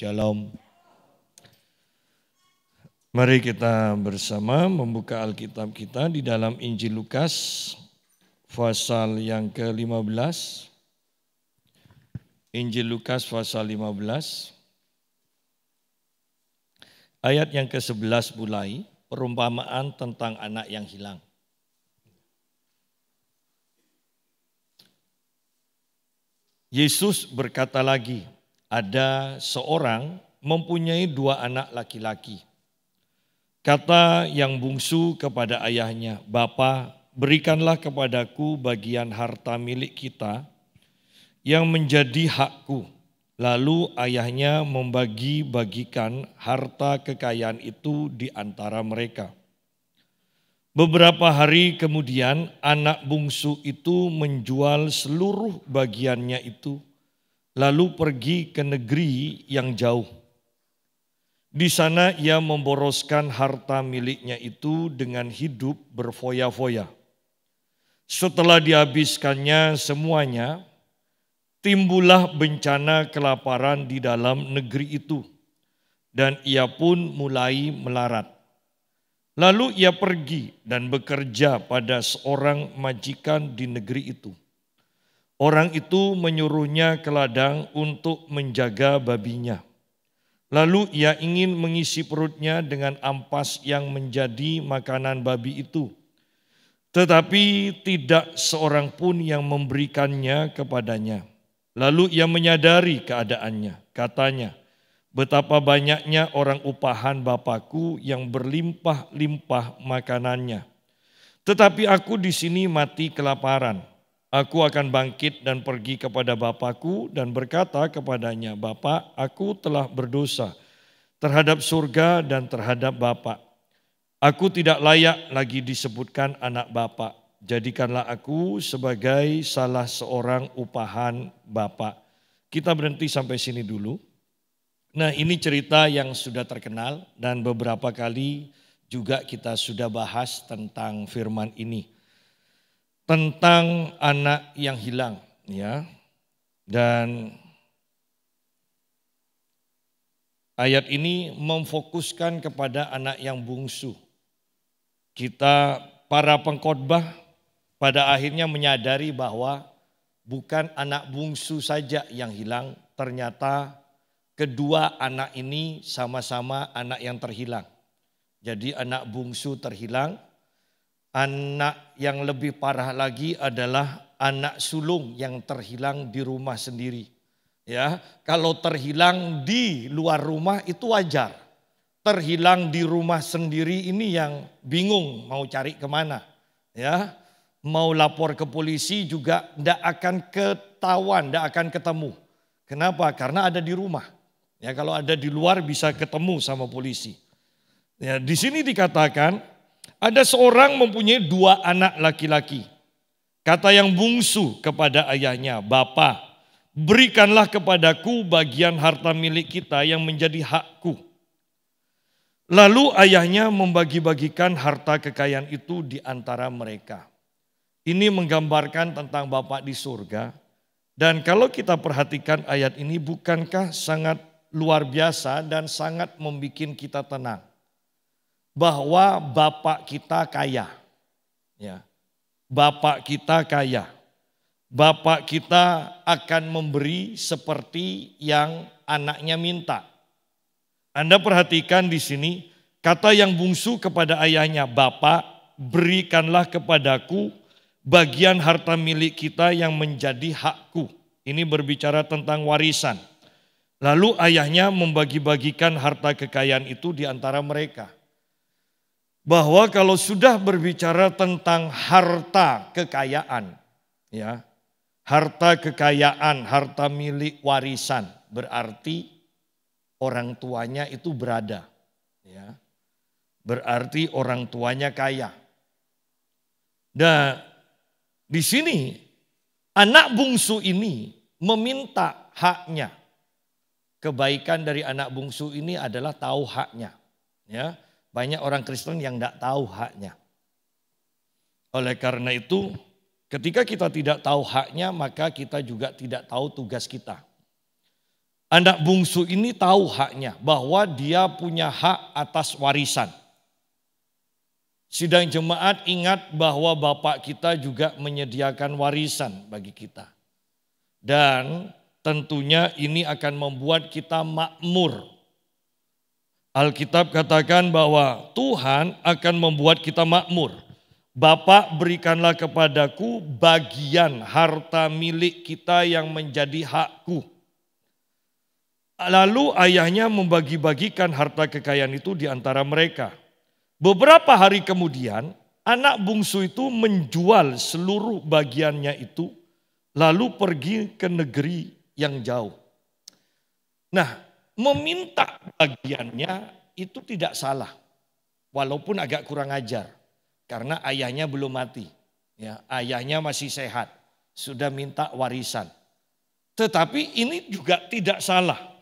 Shalom. Mari kita bersama membuka Alkitab kita di dalam Injil Lukas pasal yang ke-15. Injil Lukas pasal 15. Ayat yang ke-11 mulai, perumpamaan tentang anak yang hilang. Yesus berkata lagi, ada seorang mempunyai 2 anak laki-laki. Kata yang bungsu kepada ayahnya, "Bapa, berikanlah kepadaku bagian harta milik kita yang menjadi hakku." Lalu ayahnya membagi-bagikan harta kekayaan itu di antara mereka. Beberapa hari kemudian anak bungsu itu menjual seluruh bagiannya itu, lalu pergi ke negeri yang jauh. Di sana ia memboroskan harta miliknya itu dengan hidup berfoya-foya. Setelah dihabiskannya semuanya, timbullah bencana kelaparan di dalam negeri itu, dan ia pun mulai melarat. Lalu ia pergi dan bekerja pada seorang majikan di negeri itu. Orang itu menyuruhnya ke ladang untuk menjaga babinya. Lalu ia ingin mengisi perutnya dengan ampas yang menjadi makanan babi itu. Tetapi tidak seorang pun yang memberikannya kepadanya. Lalu ia menyadari keadaannya. Katanya, betapa banyaknya orang upahan Bapakku yang berlimpah-limpah makanannya. Tetapi aku di sini mati kelaparan. Aku akan bangkit dan pergi kepada Bapakku dan berkata kepadanya, Bapa, aku telah berdosa terhadap surga dan terhadap Bapa. Aku tidak layak lagi disebutkan anak Bapa. Jadikanlah aku sebagai salah seorang upahan Bapa. Kita berhenti sampai sini dulu. Nah, ini cerita yang sudah terkenal dan beberapa kali juga kita sudah bahas tentang firman ini. Tentang anak yang hilang, ya. Dan ayat ini memfokuskan kepada anak yang bungsu. Kita para pengkhotbah pada akhirnya menyadari bahwa bukan anak bungsu saja yang hilang, ternyata kedua anak ini sama-sama anak yang terhilang. Jadi anak bungsu terhilang, anak yang lebih parah lagi adalah anak sulung yang terhilang di rumah sendiri. Ya, kalau terhilang di luar rumah itu wajar. Terhilang di rumah sendiri ini yang bingung mau cari kemana. Ya, mau lapor ke polisi juga tidak akan ketahuan, tidak akan ketemu. Kenapa? Karena ada di rumah. Ya, kalau ada di luar bisa ketemu sama polisi. Ya, di sini dikatakan ada seorang mempunyai 2 anak laki-laki. Kata yang bungsu kepada ayahnya, Bapa, berikanlah kepadaku bagian harta milik kita yang menjadi hakku. Lalu ayahnya membagi-bagikan harta kekayaan itu di antara mereka. Ini menggambarkan tentang Bapa di surga. Dan kalau kita perhatikan ayat ini, bukankah sangat luar biasa dan sangat membuat kita tenang. Bahwa Bapak kita kaya. Ya. Bapak kita kaya. Bapak kita akan memberi seperti yang anaknya minta. Anda perhatikan di sini, kata yang bungsu kepada ayahnya, Bapak, berikanlah kepadaku bagian harta milik kita yang menjadi hakku. Ini berbicara tentang warisan. Lalu ayahnya membagi-bagikan harta kekayaan itu di antara mereka. Bahwa kalau sudah berbicara tentang harta kekayaan, ya, harta kekayaan, harta milik warisan, berarti orang tuanya itu berada. Ya, berarti orang tuanya kaya. Dan di sini anak bungsu ini meminta haknya. Kebaikan dari anak bungsu ini adalah tahu haknya. Ya, banyak orang Kristen yang tidak tahu haknya. Oleh karena itu, ketika kita tidak tahu haknya, maka kita juga tidak tahu tugas kita. Anak bungsu ini tahu haknya, bahwa dia punya hak atas warisan. Sidang jemaat ingat bahwa Bapak kita juga menyediakan warisan bagi kita. Dan tentunya ini akan membuat kita makmur. Alkitab katakan bahwa Tuhan akan membuat kita makmur. Bapak, berikanlah kepadaku bagian harta milik kita yang menjadi hakku. Lalu ayahnya membagi-bagikan harta kekayaan itu di antara mereka. Beberapa hari kemudian anak bungsu itu menjual seluruh bagiannya itu lalu pergi ke negeri yang jauh. Nah, meminta bagiannya itu tidak salah. Walaupun agak kurang ajar karena ayahnya belum mati. Ya, ayahnya masih sehat, sudah minta warisan. Tetapi ini juga tidak salah.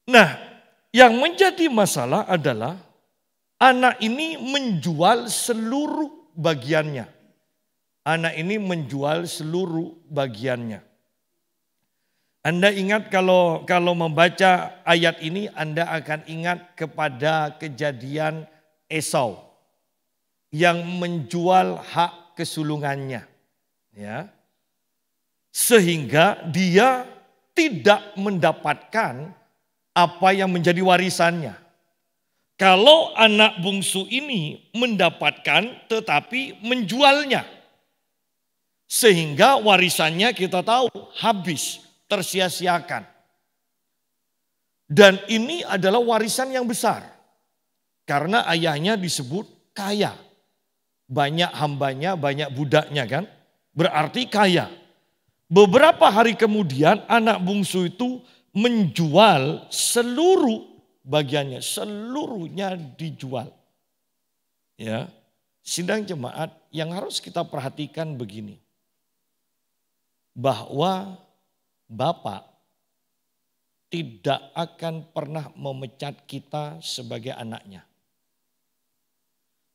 Nah, yang menjadi masalah adalah anak ini menjual seluruh bagiannya. Anak ini menjual seluruh bagiannya. Anda ingat kalau membaca ayat ini, Anda akan ingat kepada kejadian Esau yang menjual hak kesulungannya, ya, sehingga dia tidak mendapatkan apa yang menjadi warisannya. Kalau anak bungsu ini mendapatkan tetapi menjualnya. Sehingga warisannya kita tahu habis, tersia-siakan. Dan ini adalah warisan yang besar. Karena ayahnya disebut kaya. Banyak hambanya, banyak budaknya kan. Berarti kaya. Beberapa hari kemudian anak bungsu itu menjual seluruh bagiannya, seluruhnya dijual. Ya, sidang jemaat yang harus kita perhatikan begini, bahwa Bapak tidak akan pernah memecat kita sebagai anaknya.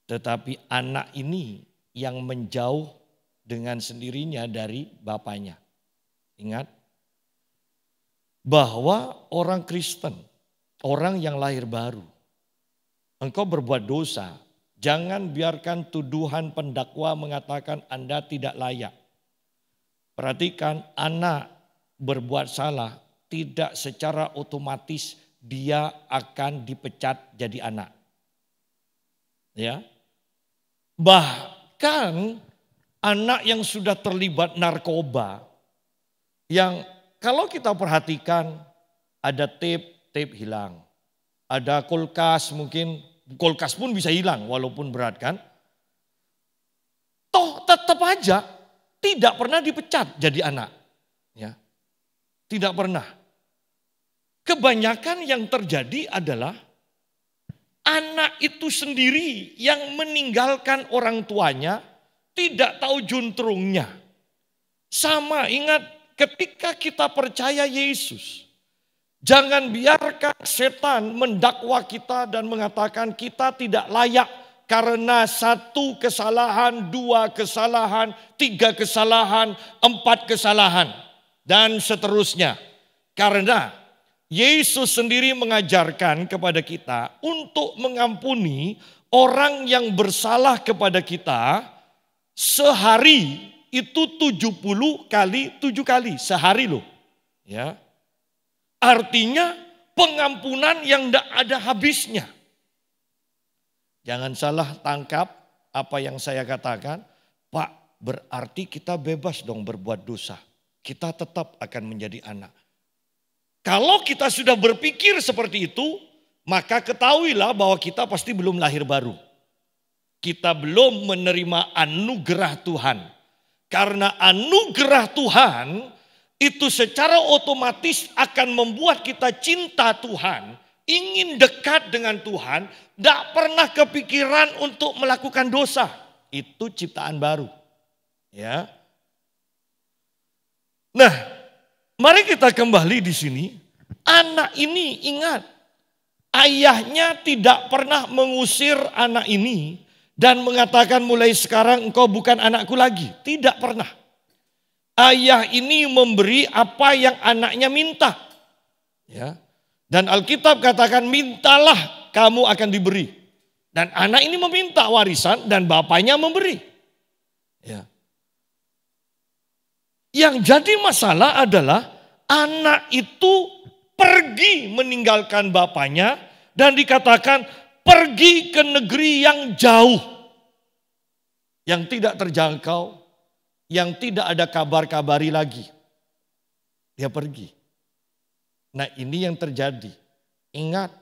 Tetapi anak ini yang menjauh dengan sendirinya dari bapaknya. Ingat, bahwa orang Kristen, orang yang lahir baru, engkau berbuat dosa, jangan biarkan tuduhan pendakwa mengatakan Anda tidak layak. Perhatikan, anak berbuat salah tidak secara otomatis dia akan dipecat jadi anak. Ya. Bahkan anak yang sudah terlibat narkoba, yang kalau kita perhatikan ada tape hilang. Ada kulkas, mungkin kulkas pun bisa hilang walaupun berat kan. Toh tetap aja tidak pernah dipecat jadi anak. Ya. Tidak pernah. Kebanyakan yang terjadi adalah anak itu sendiri yang meninggalkan orang tuanya, tidak tahu juntrungnya. Sama, ingat, ketika kita percaya Yesus, jangan biarkan setan mendakwa kita dan mengatakan kita tidak layak karena 1 kesalahan, 2 kesalahan, 3 kesalahan, 4 kesalahan, dan seterusnya. Karena Yesus sendiri mengajarkan kepada kita untuk mengampuni orang yang bersalah kepada kita sehari. Itu 70 kali 7 kali sehari loh. Ya. Artinya pengampunan yang tidak ada habisnya. Jangan salah tangkap apa yang saya katakan. Pak, berarti kita bebas dong berbuat dosa. Kita tetap akan menjadi anak. Kalau kita sudah berpikir seperti itu, maka ketahuilah bahwa kita pasti belum lahir baru. Kita belum menerima anugerah Tuhan. Karena anugerah Tuhan itu secara otomatis akan membuat kita cinta Tuhan, ingin dekat dengan Tuhan, tidak pernah kepikiran untuk melakukan dosa. Itu ciptaan baru. Ya. Nah, mari kita kembali di sini. Anak ini ingat, ayahnya tidak pernah mengusir anak ini dan mengatakan mulai sekarang engkau bukan anakku lagi. Tidak pernah. Ayah ini memberi apa yang anaknya minta. Ya. Dan Alkitab katakan mintalah kamu akan diberi. Dan anak ini meminta warisan dan bapaknya memberi. Ya. Yang jadi masalah adalah anak itu pergi meninggalkan bapaknya dan dikatakan pergi ke negeri yang jauh. Yang tidak terjangkau, yang tidak ada kabar-kabari lagi. Dia pergi. Nah ini yang terjadi. Ingat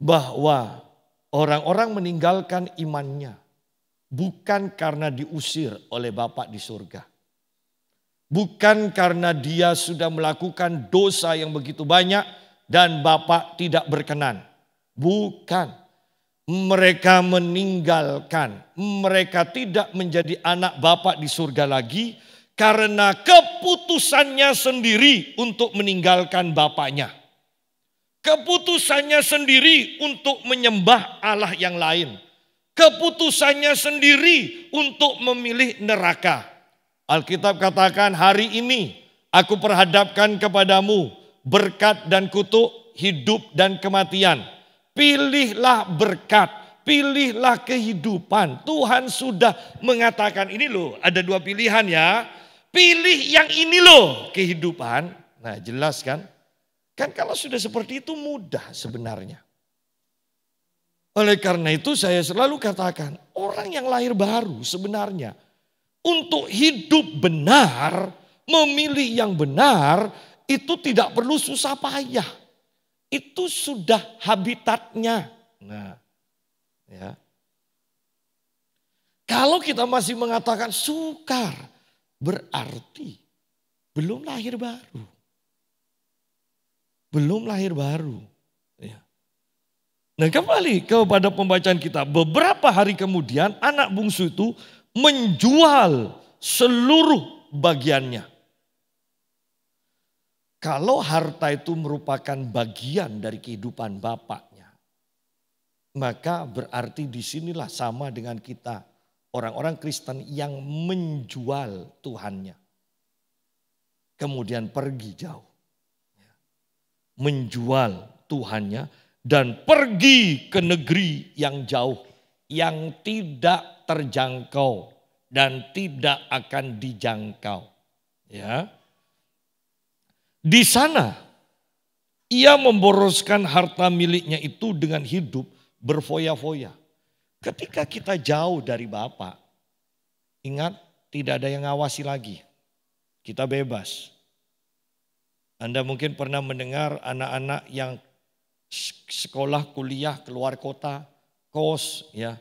bahwa orang-orang meninggalkan imannya bukan karena diusir oleh Bapa di surga. Bukan karena dia sudah melakukan dosa yang begitu banyak dan Bapa tidak berkenan. Bukan. Mereka meninggalkan. Mereka tidak menjadi anak Bapa di surga lagi karena keputusannya sendiri untuk meninggalkan bapaknya. Keputusannya sendiri untuk menyembah Allah yang lain. Keputusannya sendiri untuk memilih neraka. Alkitab katakan hari ini aku perhadapkan kepadamu berkat dan kutuk, hidup dan kematian. Pilihlah berkat, pilihlah kehidupan. Tuhan sudah mengatakan ini loh, ada dua pilihan ya. Pilih yang ini loh kehidupan. Nah jelas kan? Kan kalau sudah seperti itu mudah sebenarnya. Oleh karena itu saya selalu katakan orang yang lahir baru sebenarnya. Untuk hidup benar, memilih yang benar itu tidak perlu susah payah. Itu sudah habitatnya. Nah ya. Kalau kita masih mengatakan sukar. Berarti belum lahir baru. Belum lahir baru. Ya. Nah kembali kepada pembacaan kita. Beberapa hari kemudian anak bungsu itu menjual seluruh bagiannya. Kalau harta itu merupakan bagian dari kehidupan bapaknya. Maka berarti disinilah sama dengan kita. Orang-orang Kristen yang menjual Tuhannya. Kemudian pergi jauh. Menjual Tuhannya dan pergi ke negeri yang jauh. Yang tidak terjangkau dan tidak akan dijangkau. Ya. Di sana ia memboroskan harta miliknya itu dengan hidup berfoya-foya. Ketika kita jauh dari Bapa, ingat tidak ada yang ngawasi lagi. Kita bebas. Anda mungkin pernah mendengar anak-anak yang sekolah, kuliah, keluar kota, kos ya.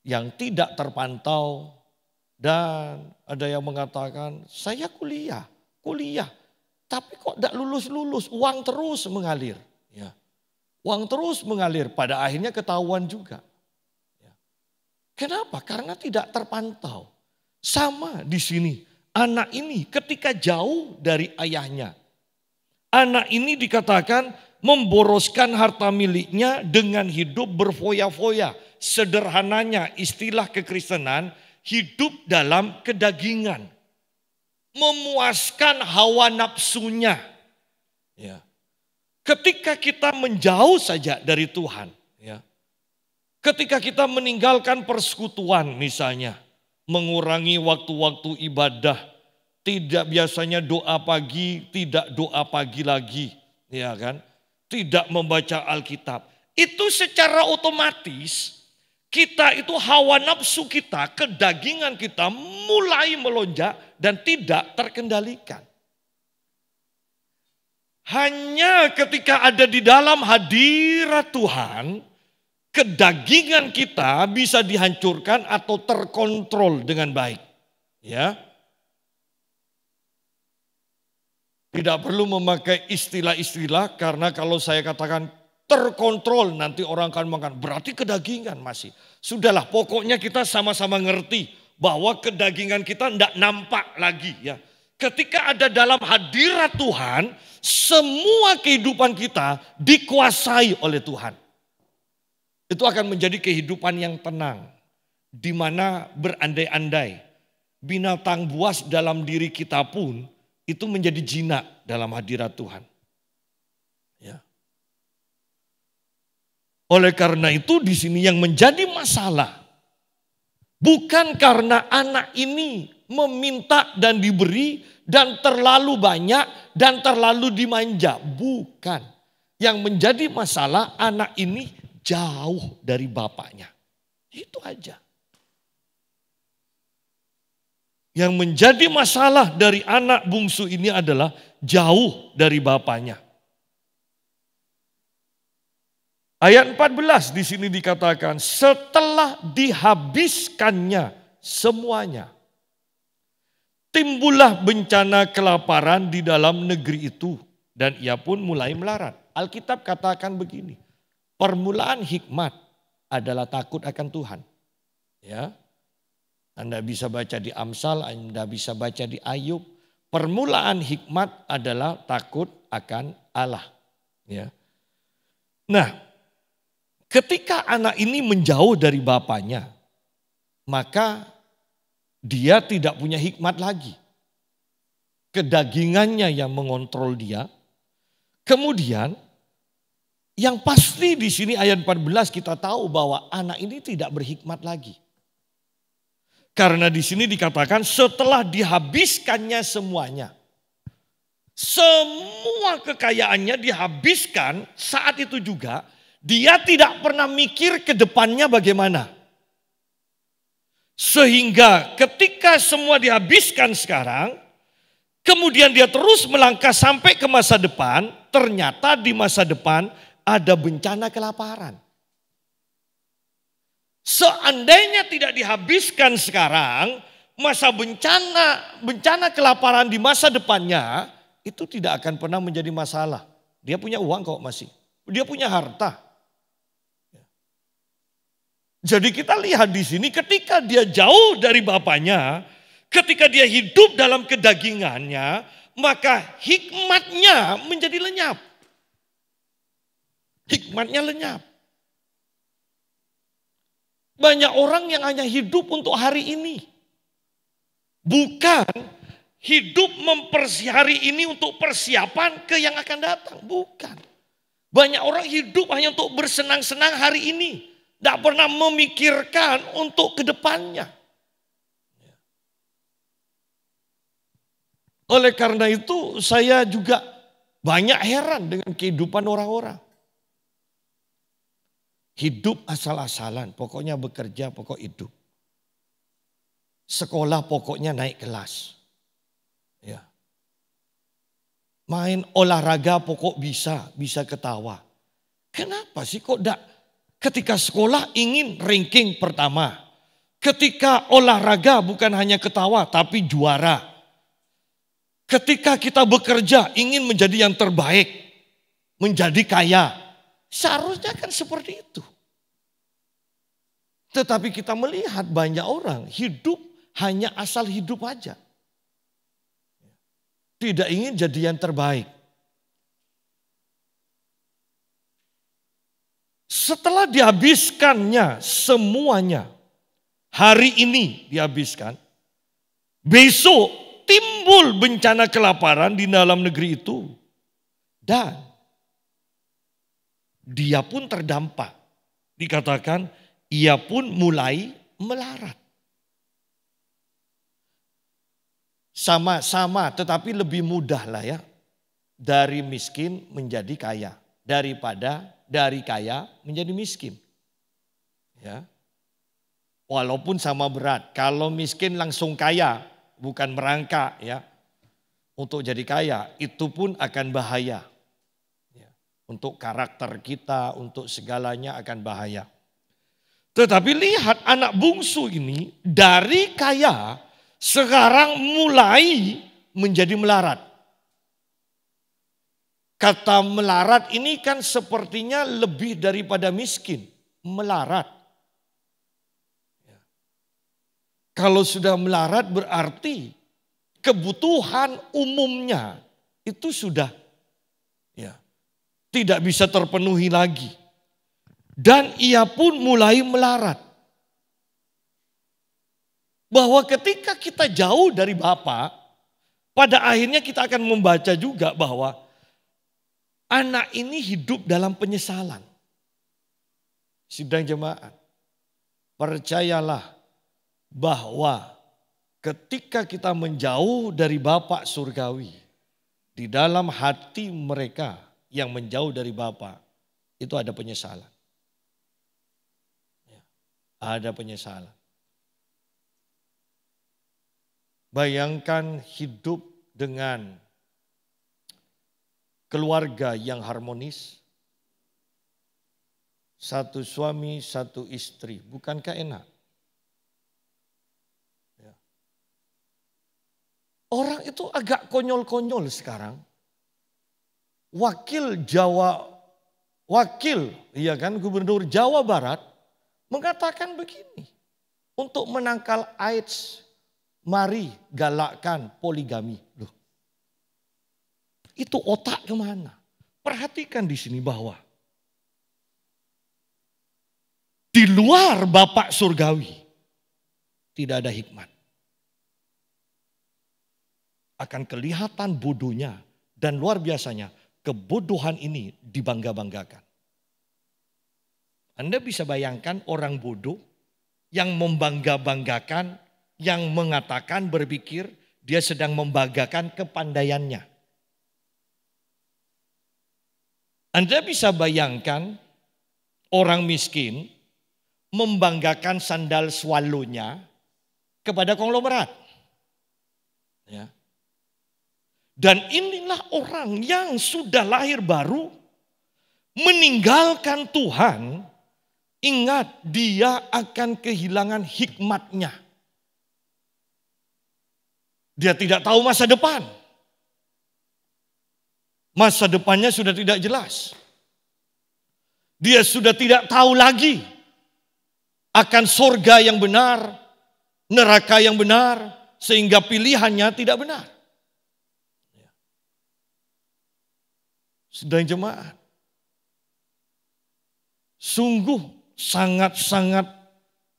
Yang tidak terpantau dan ada yang mengatakan saya kuliah. Tapi kok tidak lulus-lulus, uang terus mengalir. Ya. Uang terus mengalir, pada akhirnya ketahuan juga. Kenapa? Karena tidak terpantau. Sama di sini. Anak ini ketika jauh dari ayahnya. Anak ini dikatakan memboroskan harta miliknya dengan hidup berfoya-foya. Sederhananya istilah kekristenan hidup dalam kedagingan. Memuaskan hawa nafsunya. Ya. Ketika kita menjauh saja dari Tuhan. Ya. Ketika kita meninggalkan persekutuan misalnya, mengurangi waktu-waktu ibadah, tidak biasanya doa pagi, tidak doa pagi lagi, ya kan? Tidak membaca Alkitab. Itu secara otomatis kita itu hawa nafsu kita, kedagingan kita mulai melonjak dan tidak terkendalikan. Hanya ketika ada di dalam hadirat Tuhan, kedagingan kita bisa dihancurkan atau terkontrol dengan baik. Ya. Tidak perlu memakai istilah-istilah karena kalau saya katakan terkontrol nanti orang akan mengatakan berarti kedagingan masih. Sudahlah pokoknya kita sama-sama ngerti bahwa kedagingan kita tidak nampak lagi ya. Ketika ada dalam hadirat Tuhan, semua kehidupan kita dikuasai oleh Tuhan. Itu akan menjadi kehidupan yang tenang. Di mana berandai-andai. Binatang buas dalam diri kita pun itu menjadi jinak dalam hadirat Tuhan. Ya. Oleh karena itu di sini yang menjadi masalah bukan karena anak ini meminta dan diberi dan terlalu banyak dan terlalu dimanja. Bukan. Yang menjadi masalah anak ini jauh dari bapaknya. Itu aja. Yang menjadi masalah dari anak bungsu ini adalah jauh dari bapaknya. Ayat 14 di sini dikatakan setelah dihabiskannya semuanya. Timbullah bencana kelaparan di dalam negeri itu dan ia pun mulai melarat. Alkitab katakan begini, permulaan hikmat adalah takut akan Tuhan. Ya, Anda bisa baca di Amsal, Anda bisa baca di Ayub. Permulaan hikmat adalah takut akan Allah. Ya. Nah, ketika anak ini menjauh dari bapaknya, maka dia tidak punya hikmat lagi. Kedagingannya yang mengontrol dia. Kemudian yang pasti di sini ayat 14 kita tahu bahwa anak ini tidak berhikmat lagi. Karena di sini dikatakan setelah dihabiskannya semuanya. Semua kekayaannya dihabiskan saat itu juga. Dia tidak pernah mikir ke depannya bagaimana. Sehingga ketika semua dihabiskan sekarang. Kemudian dia terus melangkah sampai ke masa depan. Ternyata di masa depan ada bencana kelaparan. Seandainya tidak dihabiskan sekarang, masa bencana kelaparan di masa depannya itu tidak akan pernah menjadi masalah. Dia punya uang kok masih. Dia punya harta. Jadi kita lihat di sini ketika dia jauh dari bapaknya, ketika dia hidup dalam kedagingannya, maka hikmatnya menjadi lenyap. Hikmatnya lenyap. Banyak orang yang hanya hidup untuk hari ini. Bukan hidup hari ini untuk persiapan ke yang akan datang. Bukan. Banyak orang hidup hanya untuk bersenang-senang hari ini. Tidak pernah memikirkan untuk ke depannya. Oleh karena itu saya juga banyak heran dengan kehidupan orang-orang. Hidup asal-asalan, pokoknya bekerja, pokok hidup. Sekolah pokoknya naik kelas. Ya. Main olahraga pokok bisa ketawa. Kenapa sih kok enggak ketika sekolah ingin ranking pertama. Ketika olahraga bukan hanya ketawa tapi juara. Ketika kita bekerja ingin menjadi yang terbaik, menjadi kaya. Seharusnya kan seperti itu. Tetapi kita melihat banyak orang hidup hanya asal hidup aja. Tidak ingin jadi yang terbaik. Setelah dihabiskannya semuanya, hari ini dihabiskan, besok timbul bencana kelaparan di dalam negeri itu. Dan dia pun terdampak. Dikatakan ia pun mulai melarat. Sama-sama tetapi lebih mudah lah ya. Dari miskin menjadi kaya. Daripada dari kaya menjadi miskin. Ya. Walaupun sama berat. Kalau miskin langsung kaya. Bukan merangkak ya. Untuk jadi kaya itu pun akan bahaya. Untuk karakter kita, untuk segalanya akan bahaya. Tetapi lihat anak bungsu ini dari kaya sekarang mulai menjadi melarat. Kata melarat ini kan sepertinya lebih daripada miskin. Melarat. Kalau sudah melarat berarti kebutuhan umumnya itu sudah tidak bisa terpenuhi lagi. Dan ia pun mulai melarat. Bahwa ketika kita jauh dari Bapa, pada akhirnya kita akan membaca juga bahwa anak ini hidup dalam penyesalan. Sidang jemaat, percayalah bahwa ketika kita menjauh dari Bapa surgawi, di dalam hati mereka yang menjauh dari Bapa itu ada penyesalan. Ada penyesalan. Bayangkan hidup dengan keluarga yang harmonis. Satu suami, satu istri. Bukankah enak? Ya. Orang itu agak konyol-konyol sekarang. Gubernur Jawa Barat mengatakan begini. Untuk menangkal AIDS, mari galakkan poligami. Loh. Itu otak kemana? Perhatikan di sini bahwa di luar Bapak surgawi tidak ada hikmat. Akan kelihatan bodohnya dan luar biasanya kebodohan ini dibangga-banggakan. Anda bisa bayangkan orang bodoh yang membangga-banggakan, yang mengatakan berpikir dia sedang membanggakan kepandaiannya. Anda bisa bayangkan orang miskin membanggakan sandal swallow-nya kepada konglomerat. Ya. Dan inilah orang yang sudah lahir baru, meninggalkan Tuhan, ingat dia akan kehilangan hikmatnya. Dia tidak tahu masa depan. Masa depannya sudah tidak jelas. Dia sudah tidak tahu lagi akan surga yang benar, neraka yang benar, sehingga pilihannya tidak benar. Sedang jemaat, sungguh sangat-sangat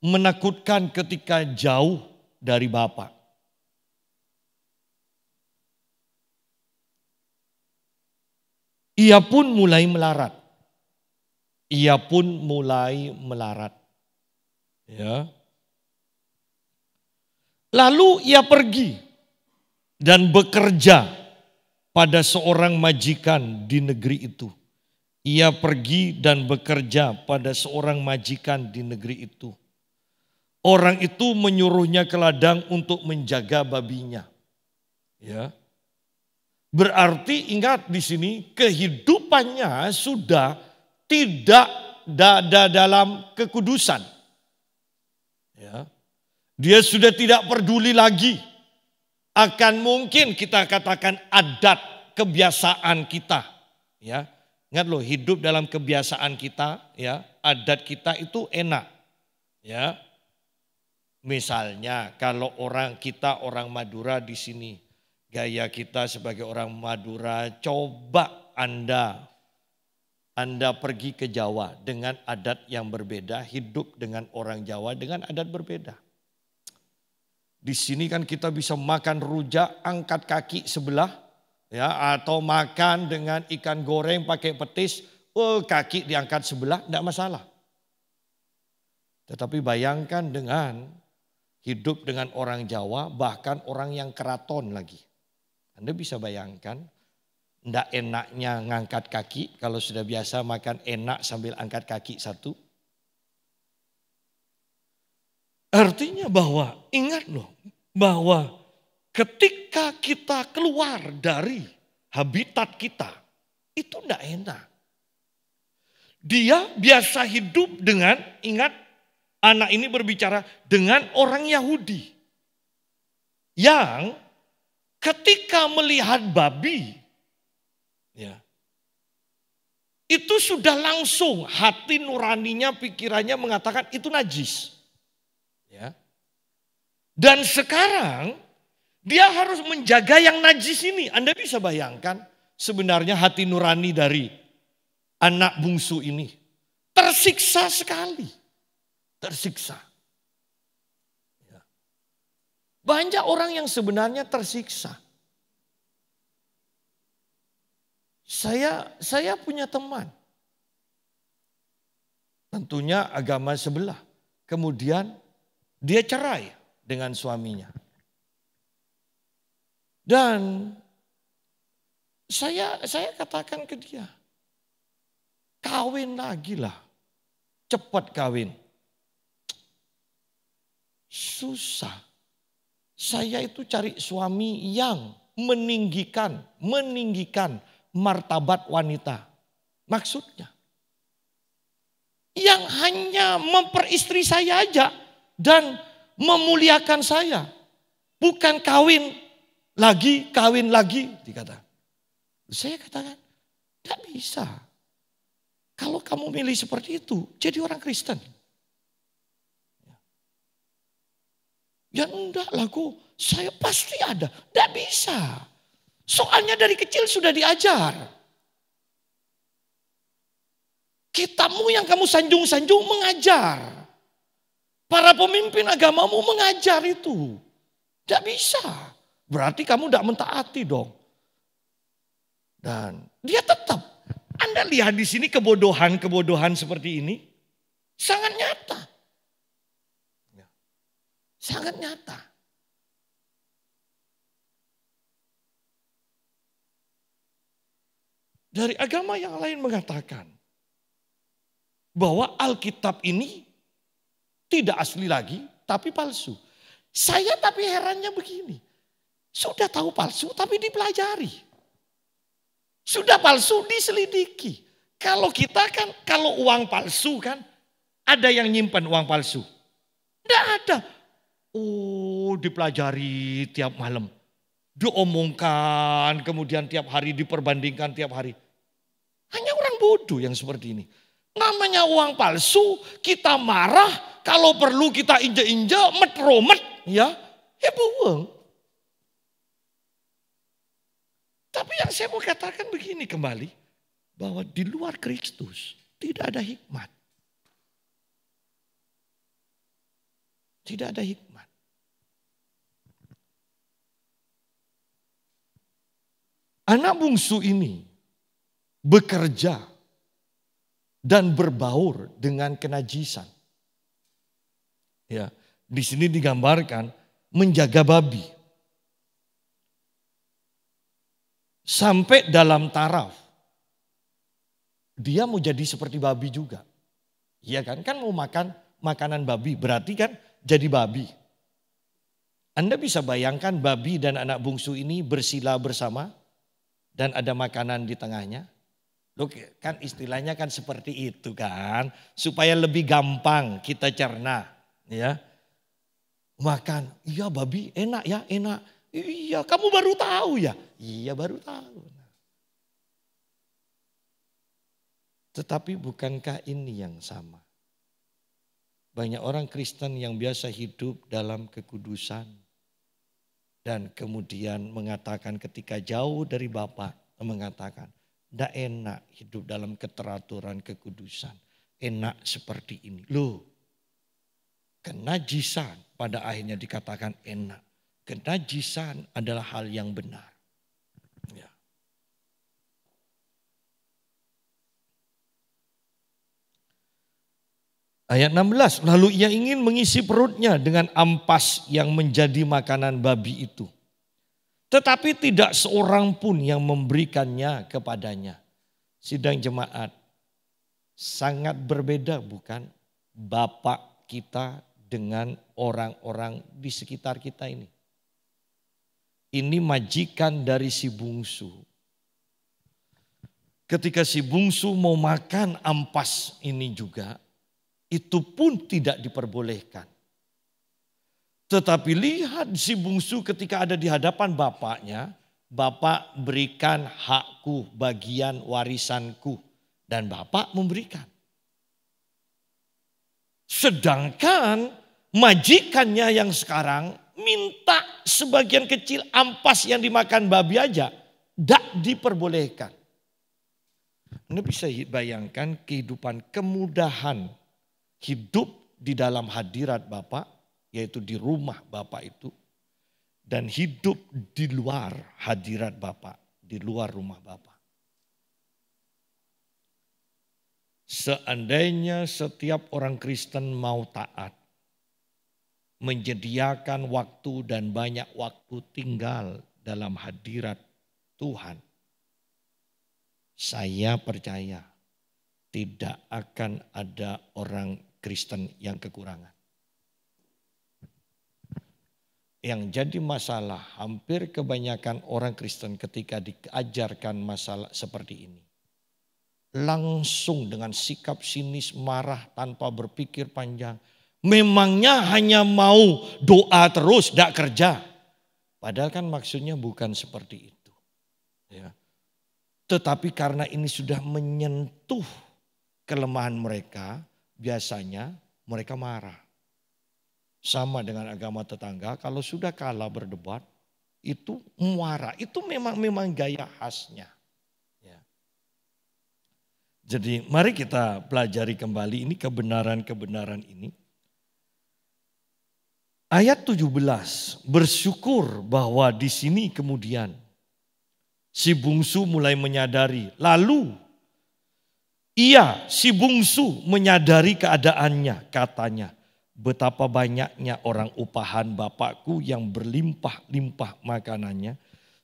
menakutkan ketika jauh dari Bapa. Ia pun mulai melarat. Ya. Lalu ia pergi dan bekerja pada seorang majikan di negeri itu. Ia pergi dan bekerja pada seorang majikan di negeri itu. Orang itu menyuruhnya ke ladang untuk menjaga babinya. Ya. Berarti ingat di sini kehidupannya sudah tidak ada dalam kekudusan. Ya. Dia sudah tidak peduli lagi akan mungkin kita katakan adat kebiasaan kita. Ya. Ingat loh, hidup dalam kebiasaan kita, ya, adat kita itu enak. Ya. Misalnya kalau kita orang Madura di sini, gaya kita sebagai orang Madura, coba Anda pergi ke Jawa dengan adat yang berbeda, hidup dengan orang Jawa dengan adat berbeda. Di sini kan kita bisa makan rujak, angkat kaki sebelah, ya, atau makan dengan ikan goreng pakai petis, kaki diangkat sebelah, tidak masalah. Tetapi bayangkan dengan hidup dengan orang Jawa, bahkan orang yang keraton lagi. Anda bisa bayangkan, tidak enaknya ngangkat kaki, kalau sudah biasa makan enak sambil angkat kaki satu. Artinya bahwa, ingat loh, bahwa ketika kita keluar dari habitat kita, itu tidak enak. Dia biasa hidup dengan, ingat anak ini berbicara dengan orang Yahudi. Yang ketika melihat babi, ya, itu sudah langsung hati nuraninya, pikirannya mengatakan itu najis. Ya. Dan sekarang dia harus menjaga yang najis ini. Anda bisa bayangkan sebenarnya hati nurani dari anak bungsu ini tersiksa sekali. Tersiksa. Ya. Banyak orang yang sebenarnya tersiksa. Saya punya teman. Tentunya agama sebelah. Kemudian dia cerai dengan suaminya. Dan saya katakan ke dia, kawin lagi lah. Cepat kawin. Susah. Saya itu cari suami yang meninggikan martabat wanita. Maksudnya, yang hanya memperistri saya aja dan memuliakan saya. Bukan kawin lagi dikatakan. Saya katakan, tidak bisa. Kalau kamu milih seperti itu, jadi orang Kristen. Ya enggak lah kok, saya pasti ada. Tidak bisa. Soalnya dari kecil sudah diajar. Kitabmu yang kamu sanjung-sanjung mengajar. Para pemimpin agamamu mengajar itu. Tidak bisa. Berarti kamu tidak mentaati dong. Dan dia tetap. Anda lihat di sini kebodohan seperti ini. Sangat nyata. Sangat nyata. Dari agama yang lain mengatakan bahwa Alkitab ini tidak asli lagi, tapi palsu. Saya tapi herannya begini. Sudah tahu palsu tapi dipelajari. Sudah palsu diselidiki. Kalau kita kan, kalau uang palsu kan, ada yang nyimpan uang palsu. Tidak ada. Oh, dipelajari tiap malam. Diomongkan, kemudian tiap hari diperbandingkan tiap hari. Hanya orang bodoh yang seperti ini. Namanya uang palsu, kita marah, kalau perlu kita injek-injek, metromet, ya buang. Tapi yang saya mau katakan begini kembali, bahwa di luar Kristus tidak ada hikmat. Tidak ada hikmat. Anak bungsu ini bekerja dan berbaur dengan kenajisan. Ya, di sini digambarkan menjaga babi. Sampai dalam taraf. Dia mau jadi seperti babi juga. Iya kan? Kan mau makan makanan babi, berarti kan jadi babi. Anda bisa bayangkan babi dan anak bungsu ini bersila bersama dan ada makanan di tengahnya. Loh, kan istilahnya kan seperti itu kan, supaya lebih gampang kita cerna, ya. Makan, iya babi enak ya, enak. Iya, kamu baru tahu ya? Iya, baru tahu. Tetapi bukankah ini yang sama? Banyak orang Kristen yang biasa hidup dalam kekudusan dan kemudian mengatakan ketika jauh dari Bapa, mengatakan, tidak enak hidup dalam keteraturan kekudusan. Enak seperti ini. Loh, kenajisan pada akhirnya dikatakan enak. Kenajisan adalah hal yang benar. Ya. Ayat 16, lalu ia ingin mengisi perutnya dengan ampas yang menjadi makanan babi itu. Tetapi tidak seorang pun yang memberikannya kepadanya. Sidang jemaat, sangat berbeda bukan Bapak kita dengan orang-orang di sekitar kita ini. Ini majikan dari si bungsu. Ketika si bungsu mau makan ampas ini juga, itu pun tidak diperbolehkan. Tetapi lihat si bungsu ketika ada di hadapan bapaknya, bapak berikan hakku, bagian warisanku. Dan bapak memberikan. Sedangkan majikannya yang sekarang minta sebagian kecil ampas yang dimakan babi aja, tidak diperbolehkan. Anda bisa bayangkan kehidupan kemudahan hidup di dalam hadirat Bapa, yaitu di rumah Bapa itu, dan hidup di luar hadirat Bapa, di luar rumah Bapa. seandainya setiap orang Kristen mau taat, menyediakan waktu dan banyak waktu tinggal dalam hadirat Tuhan, saya percaya tidak akan ada orang Kristen yang kekurangan. Yang jadi masalah hampir kebanyakan orang Kristen ketika diajarkan masalah seperti ini, langsung dengan sikap sinis, marah tanpa berpikir panjang. Memangnya hanya mau doa terus, tidak kerja. Padahal kan maksudnya bukan seperti itu. Ya. Tetapi karena ini sudah menyentuh kelemahan mereka, biasanya mereka marah. Sama dengan agama tetangga, kalau sudah kalah berdebat, itu marah. Itu memang gaya khasnya. Ya. Jadi mari kita pelajari kembali ini kebenaran-kebenaran ini. Ayat 17, bersyukur bahwa di sini kemudian si bungsu mulai menyadari. Lalu si bungsu menyadari keadaannya, katanya. Betapa banyaknya orang upahan Bapakku yang berlimpah-limpah makanannya,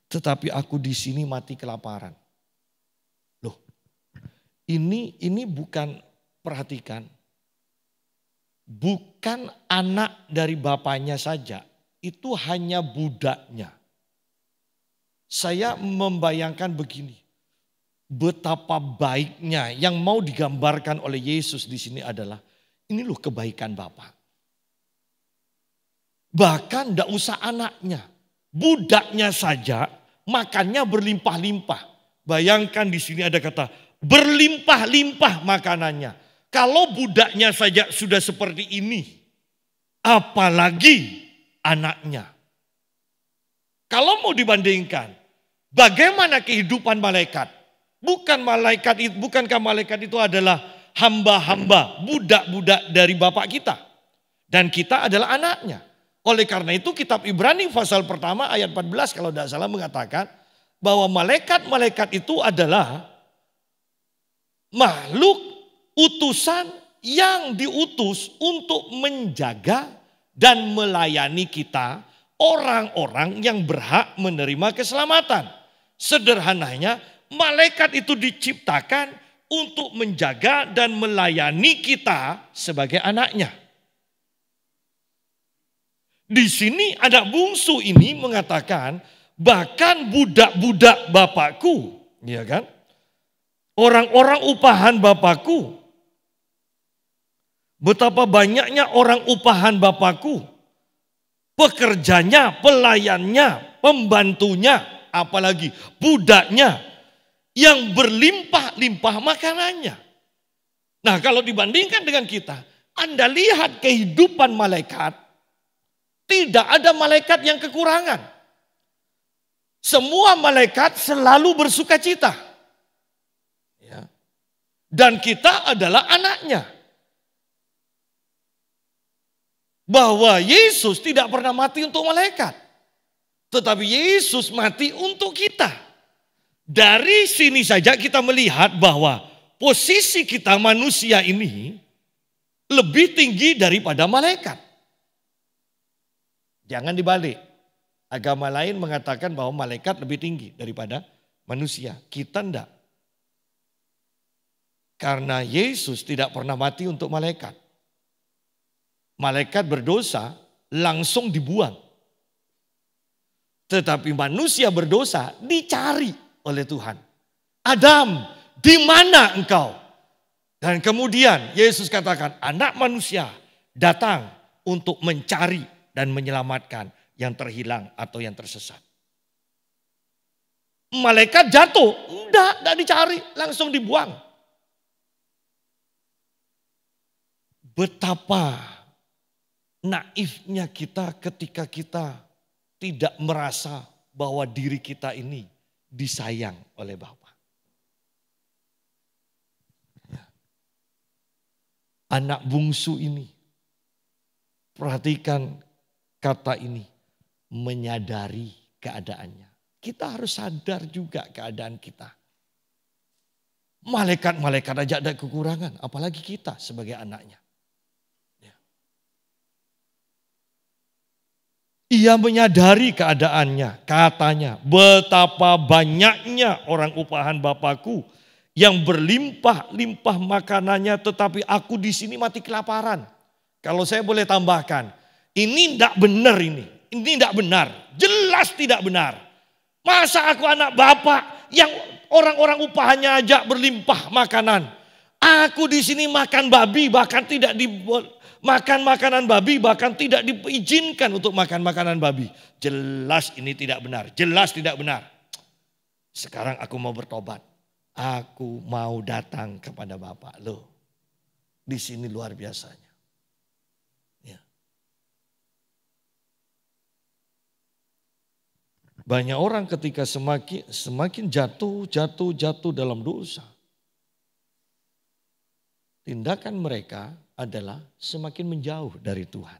tetapi aku di sini mati kelaparan. Loh, ini bukan, perhatikan, bukan anak dari bapaknya saja, itu hanya budaknya. Saya membayangkan begini, betapa baiknya yang mau digambarkan oleh Yesus di sini adalah ini loh kebaikan Bapak. Bahkan tidak usah anaknya, budaknya saja makannya berlimpah-limpah. Bayangkan di sini ada kata berlimpah-limpah makanannya. Kalau budaknya saja sudah seperti ini, apalagi anaknya. Kalau mau dibandingkan, bagaimana kehidupan malaikat? Bukankah malaikat itu adalah hamba-hamba, budak-budak dari Bapak kita? Dan kita adalah anaknya. Oleh karena itu kitab Ibrani pasal pertama ayat 14 kalau tidak salah mengatakan bahwa malaikat-malaikat itu adalah makhluk utusan yang diutus untuk menjaga dan melayani kita, orang-orang yang berhak menerima keselamatan. Sederhananya, malaikat itu diciptakan untuk menjaga dan melayani kita sebagai anaknya. Di sini anak bungsu ini mengatakan bahkan budak-budak Bapakku, ya kan? Orang-orang upahan Bapakku. Betapa banyaknya orang upahan Bapakku. Pekerjanya, pelayannya, pembantunya, apalagi budaknya yang berlimpah-limpah makanannya. Nah, kalau dibandingkan dengan kita, Anda lihat kehidupan malaikat. Tidak ada malaikat yang kekurangan. Semua malaikat selalu bersuka cita. Ya. Dan kita adalah anaknya. Bahwa Yesus tidak pernah mati untuk malaikat. Tetapi Yesus mati untuk kita. Dari sini saja kita melihat bahwa posisi kita manusia ini lebih tinggi daripada malaikat. Jangan dibalik. Agama lain mengatakan bahwa malaikat lebih tinggi daripada manusia. Kita enggak. Karena Yesus tidak pernah mati untuk malaikat. Malaikat berdosa langsung dibuang. Tetapi manusia berdosa dicari oleh Tuhan. Adam, di mana engkau? Dan kemudian Yesus katakan, anak manusia datang untuk mencari dan menyelamatkan yang terhilang atau yang tersesat. Malaikat jatuh, enggak dicari, langsung dibuang. Betapa naifnya kita ketika kita tidak merasa bahwa diri kita ini disayang oleh Bapa. Anak bungsu ini, perhatikan kata ini, menyadari keadaannya. Kita harus sadar juga keadaan kita. Malaikat-malaikat aja ada kekurangan, apalagi kita sebagai anaknya. Ya. Ia menyadari keadaannya, katanya, betapa banyaknya orang upahan Bapakku yang berlimpah-limpah makanannya, tetapi aku di sini mati kelaparan. Kalau saya boleh tambahkan, ini tidak benar ini tidak benar, jelas tidak benar. Masa aku anak bapak yang orang-orang upahannya aja berlimpah makanan. Aku di sini makan babi, bahkan tidak makan makanan babi, bahkan tidak diizinkan untuk makan makanan babi. Jelas ini tidak benar, jelas tidak benar. Sekarang aku mau bertobat. Aku mau datang kepada Bapak. Loh, di sini luar biasanya. Banyak orang ketika semakin jatuh dalam dosa. Tindakan mereka adalah semakin menjauh dari Tuhan.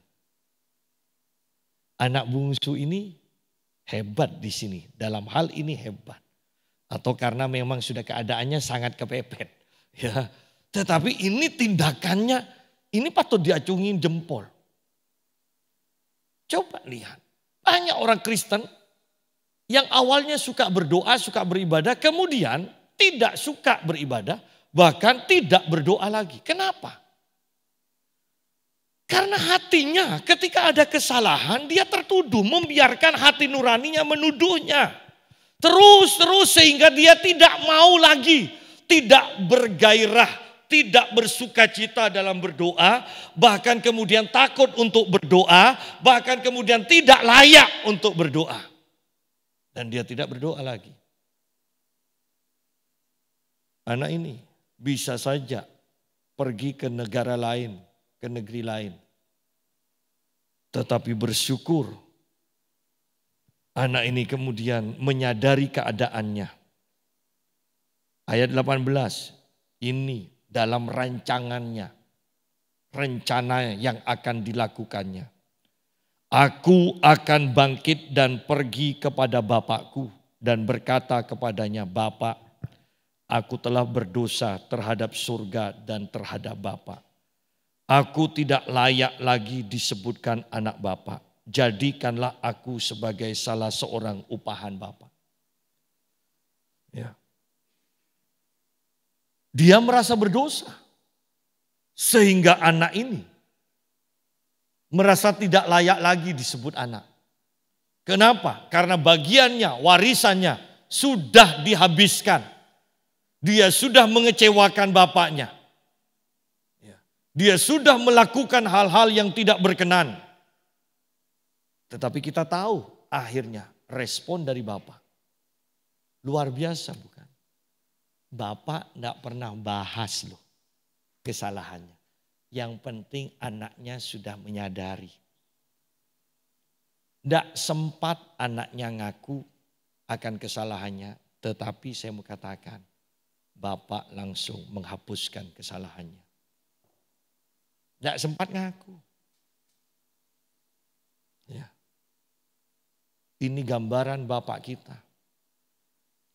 Anak bungsu ini hebat di sini, dalam hal ini hebat. Atau karena memang sudah keadaannya sangat kepepet. Ya, tetapi ini tindakannya, ini patut diacungin jempol. Coba lihat, banyak orang Kristen yang awalnya suka berdoa, suka beribadah, kemudian tidak suka beribadah, bahkan tidak berdoa lagi. Kenapa? Karena hatinya ketika ada kesalahan, dia tertuduh, membiarkan hati nuraninya menuduhnya. Terus sehingga dia tidak mau lagi, tidak bergairah, tidak bersuka cita dalam berdoa, bahkan kemudian takut untuk berdoa, bahkan kemudian tidak layak untuk berdoa. Dan dia tidak berdoa lagi. Anak ini bisa saja pergi ke negara lain, ke negeri lain. Tetapi bersyukur anak ini kemudian menyadari keadaannya. Ayat 18, ini dalam rancangannya, rencana yang akan dilakukannya. Aku akan bangkit dan pergi kepada bapakku dan berkata kepadanya, Bapak, aku telah berdosa terhadap surga dan terhadap Bapak. Aku tidak layak lagi disebutkan anak Bapak. Jadikanlah aku sebagai salah seorang upahan Bapak. Ya. Dia merasa berdosa. Sehingga anak ini merasa tidak layak lagi disebut anak. Kenapa? Karena bagiannya, warisannya sudah dihabiskan. Dia sudah mengecewakan bapaknya. Dia sudah melakukan hal-hal yang tidak berkenan. Tetapi kita tahu akhirnya respon dari bapak. Luar biasa bukan? Bapak tidak pernah bahas loh kesalahannya. Yang penting anaknya sudah menyadari. Tidak sempat anaknya ngaku akan kesalahannya. Tetapi saya mau katakan, Bapak langsung menghapuskan kesalahannya. Tidak sempat ngaku. Ya. Ini gambaran Bapak kita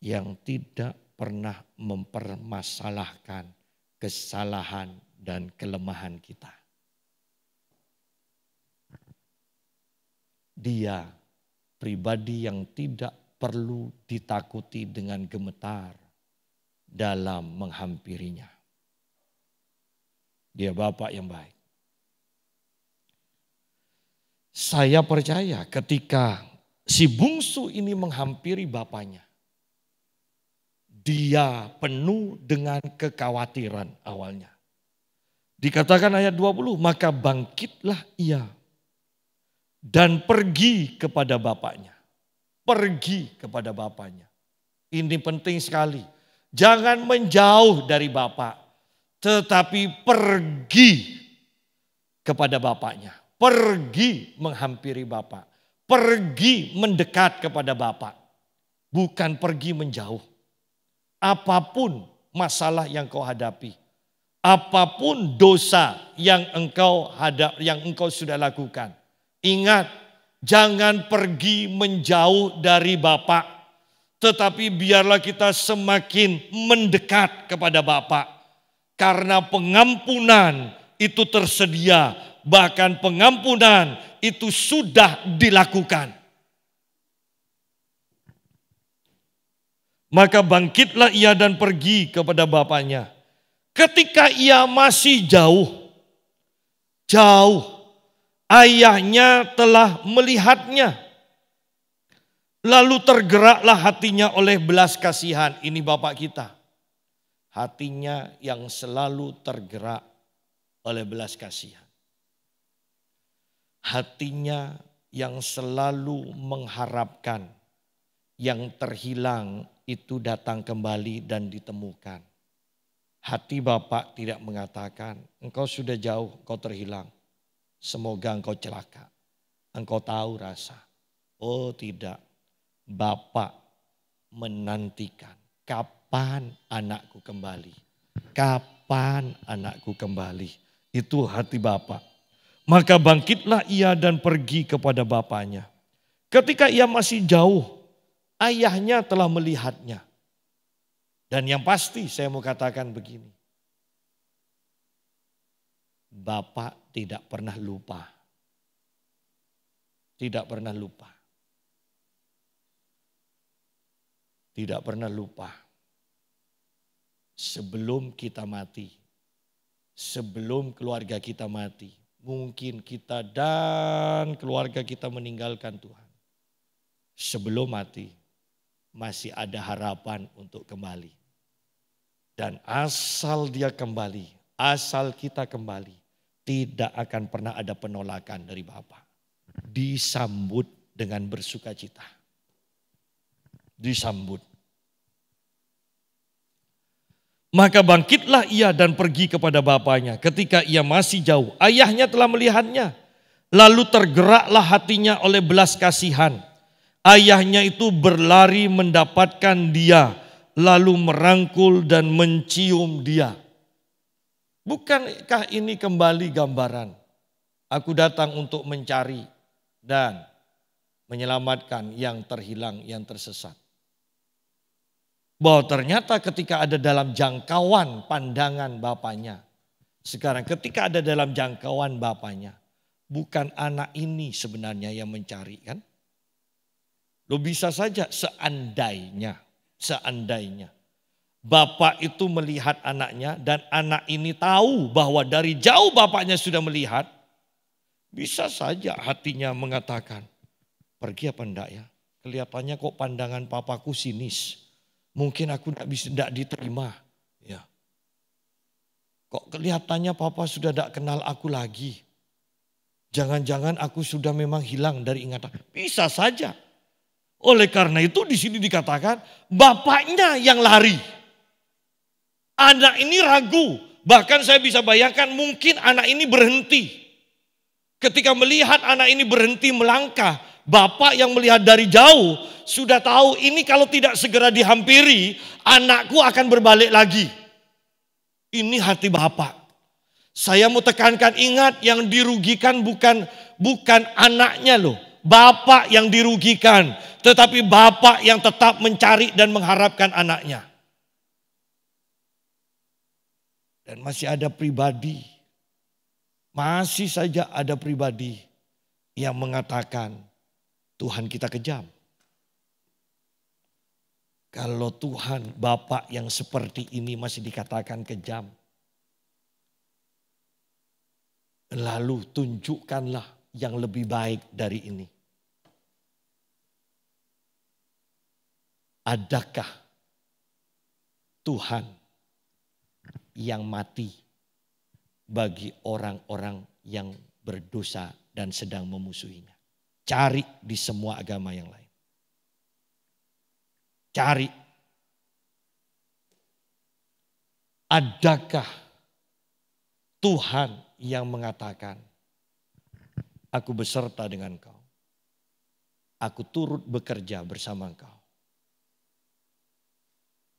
yang tidak pernah mempermasalahkan kesalahan dan kelemahan kita. Dia pribadi yang tidak perlu ditakuti dengan gemetar dalam menghampirinya. Dia Bapak yang baik. Saya percaya ketika si bungsu ini menghampiri bapaknya, dia penuh dengan kekhawatiran awalnya. Dikatakan ayat 20, maka bangkitlah ia dan pergi kepada bapaknya. Pergi kepada bapaknya. Ini penting sekali. Jangan menjauh dari bapak, tetapi pergi kepada bapaknya. Pergi menghampiri bapak. Pergi mendekat kepada bapak. Bukan pergi menjauh. Apapun masalah yang kau hadapi. Apapun dosa yang engkau sudah lakukan. Ingat, jangan pergi menjauh dari Bapak. tetapi biarlah kita semakin mendekat kepada Bapa. Karena pengampunan itu tersedia, bahkan pengampunan itu sudah dilakukan. Maka bangkitlah ia dan pergi kepada bapaknya. Ketika ia masih jauh, ayahnya telah melihatnya. Lalu tergeraklah hatinya oleh belas kasihan. Ini Bapak kita. Hatinya yang selalu tergerak oleh belas kasihan. Hatinya yang selalu mengharapkan yang terhilang itu datang kembali dan ditemukan. Hati Bapak tidak mengatakan, engkau sudah jauh, engkau terhilang. Semoga engkau celaka. Engkau tahu rasa. Oh tidak. Bapak menantikan, kapan anakku kembali? Kapan anakku kembali? Itu hati Bapak. Maka bangkitlah ia dan pergi kepada bapaknya. Ketika ia masih jauh, ayahnya telah melihatnya. Dan yang pasti saya mau katakan begini. Bapak tidak pernah lupa. Tidak pernah lupa. Tidak pernah lupa. Sebelum kita mati, sebelum keluarga kita mati, mungkin kita dan keluarga kita meninggalkan Tuhan. Sebelum mati, masih ada harapan untuk kembali. Dan asal dia kembali, asal kita kembali, tidak akan pernah ada penolakan dari Bapa. Disambut dengan bersukacita. Disambut. Maka bangkitlah ia dan pergi kepada bapaknya. Ketika ia masih jauh, ayahnya telah melihatnya. Lalu tergeraklah hatinya oleh belas kasihan. Ayahnya itu berlari mendapatkan dia, lalu merangkul dan mencium dia. Bukankah ini kembali gambaran? Aku datang untuk mencari dan menyelamatkan yang terhilang, yang tersesat. Bahwa ternyata ketika ada dalam jangkauan pandangan bapaknya. Sekarang ketika ada dalam jangkauan bapaknya. Bukan anak ini sebenarnya yang mencari kan. Lo bisa saja seandainya. Bapak itu melihat anaknya dan anak ini tahu bahwa dari jauh bapaknya sudah melihat. Bisa saja hatinya mengatakan, pergi apa enggak ya? Kelihatannya kok pandangan papaku sinis. Mungkin aku tidak diterima. Ya. Kok kelihatannya papa sudah tidak kenal aku lagi. Jangan-jangan aku sudah memang hilang dari ingatan. Bisa saja. Oleh karena itu di sini dikatakan bapaknya yang lari. Anak ini ragu. Bahkan saya bisa bayangkan mungkin anak ini berhenti. Ketika melihat anak ini berhenti melangkah. Bapak yang melihat dari jauh sudah tahu ini kalau tidak segera dihampiri, anakku akan berbalik lagi. Ini hati Bapak. Saya mau tekankan, ingat yang dirugikan bukan anaknya loh. Bapak yang dirugikan, tetapi Bapak yang tetap mencari dan mengharapkan anaknya. Dan masih ada pribadi, masih saja ada pribadi yang mengatakan, Tuhan kita kejam. Kalau Tuhan Bapak yang seperti ini masih dikatakan kejam. Lalu tunjukkanlah yang lebih baik dari ini. Adakah Tuhan yang mati bagi orang-orang yang berdosa dan sedang memusuhinya? Cari di semua agama yang lain. Cari. Adakah Tuhan yang mengatakan, aku beserta dengan kau. Aku turut bekerja bersama engkau.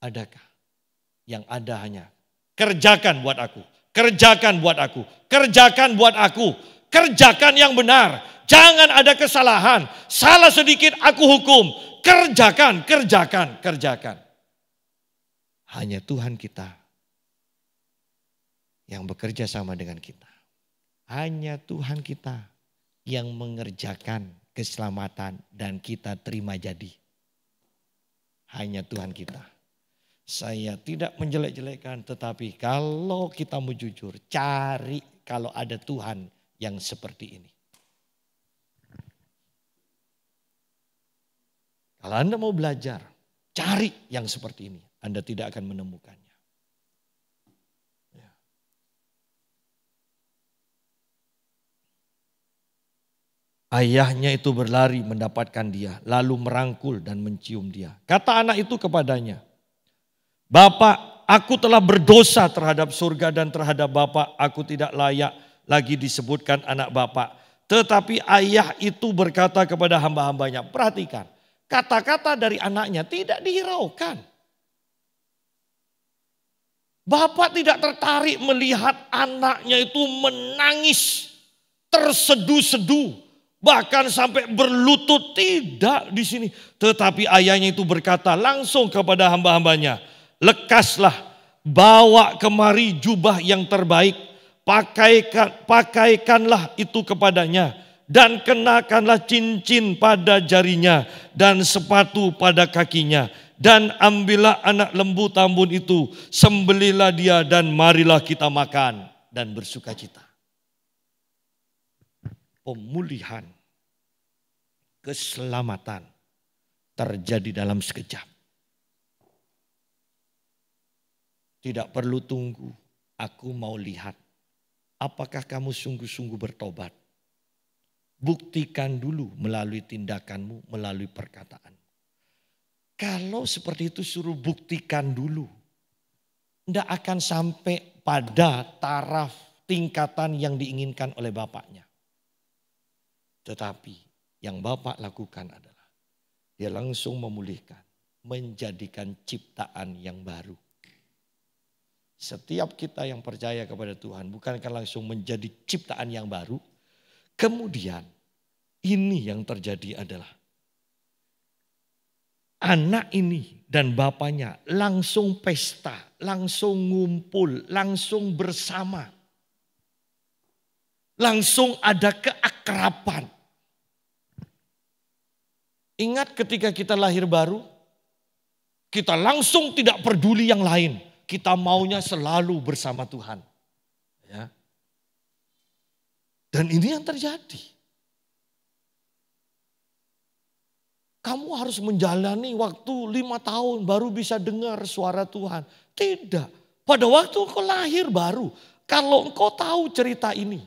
Adakah? Yang ada hanya, kerjakan buat aku. Kerjakan buat aku. Kerjakan buat aku. Kerjakan yang benar. Jangan ada kesalahan. Salah sedikit aku hukum. kerjakan. Hanya Tuhan kita yang bekerja sama dengan kita. Hanya Tuhan kita yang mengerjakan keselamatan dan kita terima jadi. Hanya Tuhan kita. Saya tidak menjelek-jelekkan, tetapi kalau kita mau jujur, cari kalau ada Tuhan yang seperti ini. Kalau Anda mau belajar, cari yang seperti ini. Anda tidak akan menemukannya. Ya. Ayahnya itu berlari mendapatkan dia, lalu merangkul dan mencium dia. Kata anak itu kepadanya, Bapak, aku telah berdosa terhadap surga dan terhadap Bapak. Aku tidak layak lagi disebutkan anak Bapak. Tetapi ayah itu berkata kepada hamba-hambanya, perhatikan, kata-kata dari anaknya tidak dihiraukan. Bapak tidak tertarik melihat anaknya itu menangis, terseduh-seduh, bahkan sampai berlutut, tidak di sini. Tetapi ayahnya itu berkata langsung kepada hamba-hambanya, lekaslah, bawa kemari jubah yang terbaik, pakaikanlah itu kepadanya, dan kenakanlah cincin pada jarinya dan sepatu pada kakinya. Dan ambillah anak lembu tambun itu, sembelilah dia dan marilah kita makan dan bersukacita. Pemulihan, keselamatan terjadi dalam sekejap. Tidak perlu tunggu, aku mau lihat. Apakah kamu sungguh-sungguh bertobat? Buktikan dulu melalui tindakanmu, melalui perkataan. Kalau seperti itu suruh buktikan dulu. Tidak akan sampai pada taraf tingkatan yang diinginkan oleh bapaknya. Tetapi yang bapak lakukan adalah dia langsung memulihkan, menjadikan ciptaan yang baru. Setiap kita yang percaya kepada Tuhan bukankah langsung menjadi ciptaan yang baru. Kemudian ini yang terjadi adalah anak ini dan bapaknya langsung pesta, langsung ngumpul, langsung bersama. Langsung ada keakraban. Ingat ketika kita lahir baru, kita langsung tidak peduli yang lain. Kita maunya selalu bersama Tuhan. Ya. Dan ini yang terjadi. Kamu harus menjalani waktu 5 tahun baru bisa dengar suara Tuhan. Tidak. Pada waktu engkau lahir baru. Kalau engkau tahu cerita ini.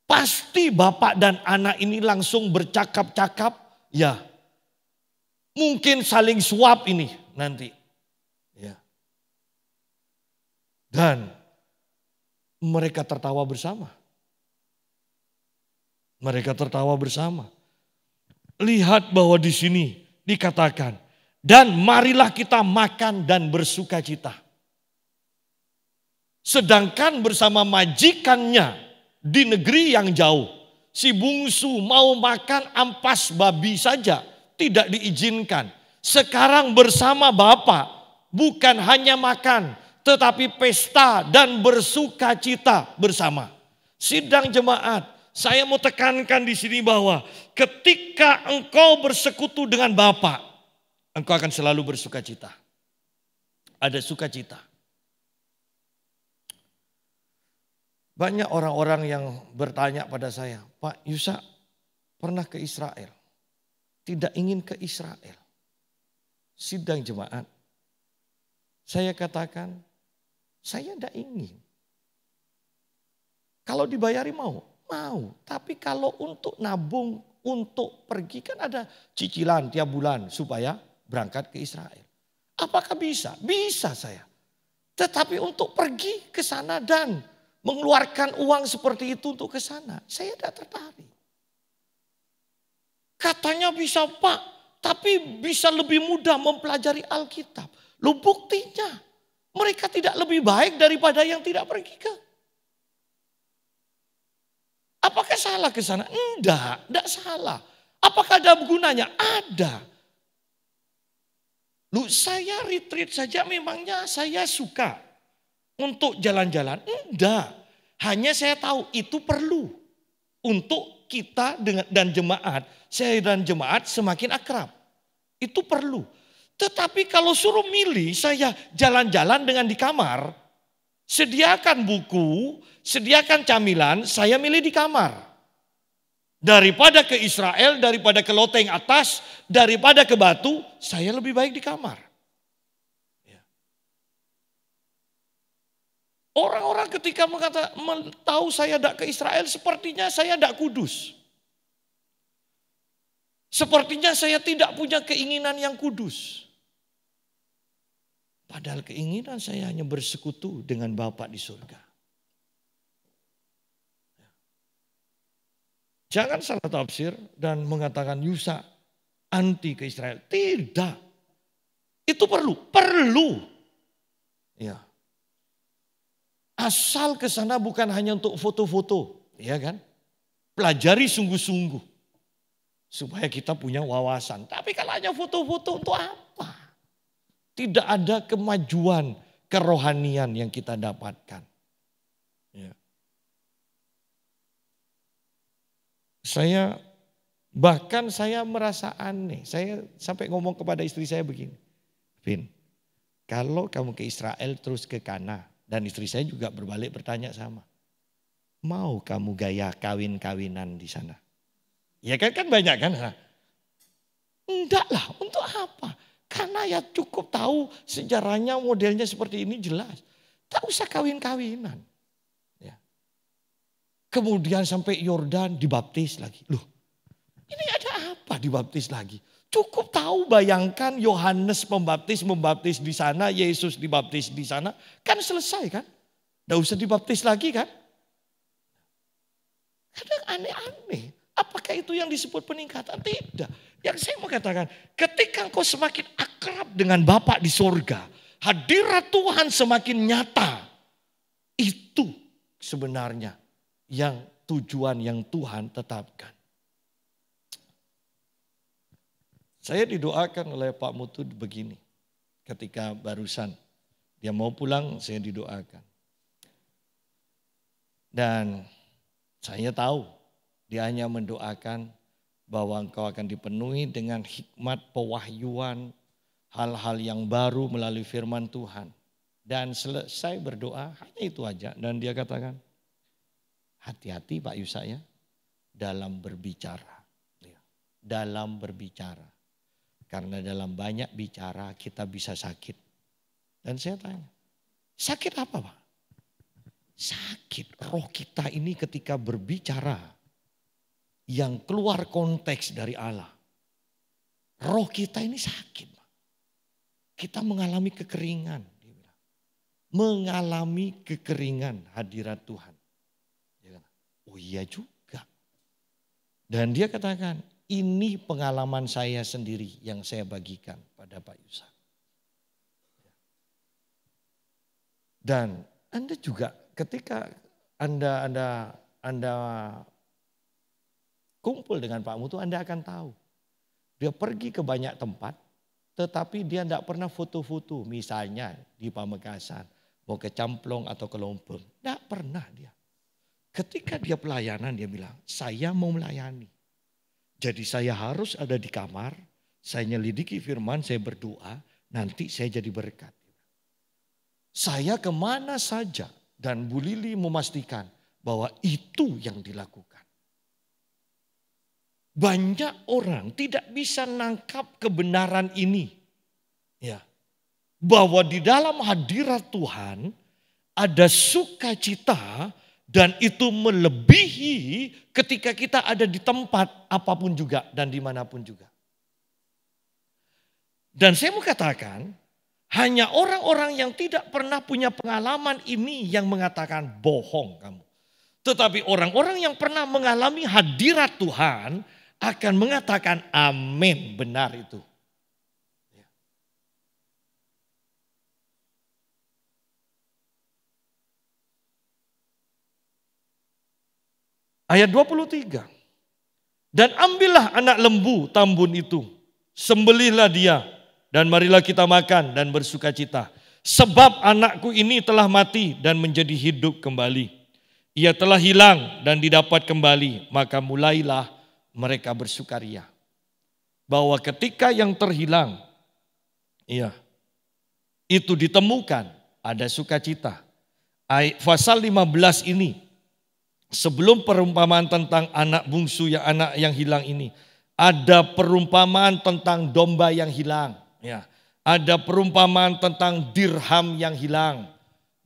Pasti bapak dan anak ini langsung bercakap-cakap. Ya. Mungkin saling suap ini nanti. Ya. Dan mereka tertawa bersama. Mereka tertawa bersama. Lihat bahwa di sini dikatakan, dan marilah kita makan dan bersukacita. Sedangkan bersama majikannya di negeri yang jauh, si bungsu mau makan ampas babi saja, tidak diizinkan. Sekarang bersama Bapa, bukan hanya makan, tetapi pesta dan bersukacita bersama. Sidang jemaat. Saya mau tekankan di sini bahwa ketika engkau bersekutu dengan Bapa, engkau akan selalu bersukacita. Ada sukacita. Banyak orang-orang yang bertanya pada saya, Pak Yusa pernah ke Israel? Tidak ingin ke Israel. Sidang jemaat. Saya katakan, saya tidak ingin. Kalau dibayari mau. Mau, tapi kalau untuk nabung, untuk pergi kan ada cicilan tiap bulan supaya berangkat ke Israel. Apakah bisa? Bisa saya. Tetapi untuk pergi ke sana dan mengeluarkan uang seperti itu untuk ke sana, saya tidak tertarik. Katanya bisa Pak, tapi bisa lebih mudah mempelajari Alkitab. Loh buktinya, mereka tidak lebih baik daripada yang tidak pergi ke. Apakah salah ke sana? Enggak salah. Apakah ada gunanya? Ada. Lu saya retreat saja memangnya saya suka untuk jalan-jalan. Enggak. Hanya saya tahu itu perlu untuk kita dan jemaat. Saya dan jemaat semakin akrab. Itu perlu. Tetapi kalau suruh milih saya jalan-jalan dengan di kamar. Sediakan buku, sediakan camilan, saya milih di kamar. Daripada ke Israel, daripada ke loteng atas, daripada ke Batu, saya lebih baik di kamar. Orang-orang ketika tahu saya tidak ke Israel, sepertinya saya tidak kudus. Sepertinya saya tidak punya keinginan yang kudus. Padahal keinginan saya hanya bersekutu dengan Bapa di surga. Jangan salah tafsir dan mengatakan Yusa anti ke Israel. Tidak. Itu perlu. Ya. Asal ke sana bukan hanya untuk foto-foto, ya kan? Pelajari sungguh-sungguh supaya kita punya wawasan. Tapi kalau hanya foto-foto untuk apa? Tidak ada kemajuan kerohanian yang kita dapatkan. Ya. Saya merasa aneh. Saya sampai ngomong kepada istri saya begini, Vin, kalau kamu ke Israel terus ke Kana, dan istri saya juga berbalik bertanya sama, mau kamu gaya kawin-kawinan di sana? Ya kan banyak kan? Enggak lah, untuk apa? Karena ya cukup tahu sejarahnya, modelnya seperti ini jelas. Tak usah kawin-kawinan. Ya. Kemudian sampai Yordan dibaptis lagi. Loh, ini ada apa dibaptis lagi? Cukup tahu, bayangkan Yohanes membaptis di sana, Yesus dibaptis di sana. Kan selesai kan? Tidak usah dibaptis lagi kan? Kadang aneh-aneh. Apakah itu yang disebut peningkatan? Tidak. Yang saya mau katakan, ketika engkau semakin akrab dengan Bapa di sorga, hadirat Tuhan semakin nyata. Itu sebenarnya yang tujuan yang Tuhan tetapkan. Saya didoakan oleh Pak Mutu begini, ketika barusan dia mau pulang saya didoakan. Dan saya tahu dia hanya mendoakan bahwa engkau akan dipenuhi dengan hikmat pewahyuan, hal-hal yang baru melalui firman Tuhan. Dan selesai berdoa hanya itu aja. Dan dia katakan, hati-hati Pak Yusa ya dalam berbicara. Dalam berbicara. Karena dalam banyak bicara kita bisa sakit. Dan saya tanya, sakit apa Pak? Sakit roh kita ini ketika berbicara yang keluar konteks dari Allah. Roh kita ini sakit Pak. Kita mengalami kekeringan. Dia bilang. Mengalami kekeringan hadirat Tuhan. Dia kata, oh iya juga. Dan dia katakan, ini pengalaman saya sendiri yang saya bagikan pada Pak Yusa. Dan Anda juga ketika Anda kumpul dengan Pak Mutu, Anda akan tahu. Dia pergi ke banyak tempat, tetapi dia tidak pernah foto-foto. Misalnya di Pamekasan, mau ke Camplong atau ke Lompong. Tidak pernah dia. Ketika dia pelayanan dia bilang, saya mau melayani. Jadi saya harus ada di kamar, saya nyelidiki firman, saya berdoa, nanti saya jadi berkat. Saya kemana saja dan Bu Lili memastikan bahwa itu yang dilakukan. Banyak orang tidak bisa nangkap kebenaran ini. Ya. Bahwa di dalam hadirat Tuhan ada sukacita. Dan itu melebihi ketika kita ada di tempat apapun juga dan dimanapun juga. Dan saya mau katakan, hanya orang-orang yang tidak pernah punya pengalaman ini yang mengatakan bohong kamu. Tetapi orang-orang yang pernah mengalami hadirat Tuhan akan mengatakan amin, benar itu. Ayat 23. Dan ambillah anak lembu tambun itu, sembelihlah dia dan marilah kita makan dan bersukacita. Sebab anakku ini telah mati dan menjadi hidup kembali. Ia telah hilang dan didapat kembali, maka mulailah mereka bersukaria. Bahwa ketika yang terhilang, itu ditemukan, ada sukacita. Pasal 15 ini, sebelum perumpamaan tentang anak bungsu anak yang hilang ini, ada perumpamaan tentang domba yang hilang. Ya, ada perumpamaan tentang dirham yang hilang.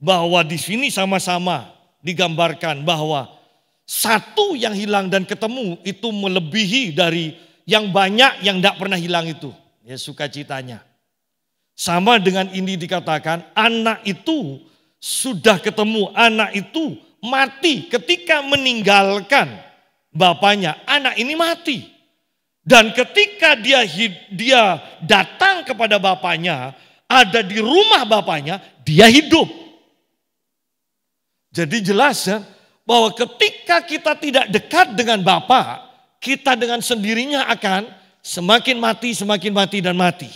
Bahwa di sini sama-sama digambarkan bahwa satu yang hilang dan ketemu itu melebihi dari yang banyak yang tidak pernah hilang itu. Ya, sukacitanya. Sama dengan ini dikatakan anak itu sudah ketemu, anak itu mati ketika meninggalkan bapaknya. Anak ini mati. Dan ketika dia datang kepada bapaknya, ada di rumah bapaknya, dia hidup. Jadi jelas ya, bahwa ketika kita tidak dekat dengan Bapa, kita dengan sendirinya akan semakin mati dan mati.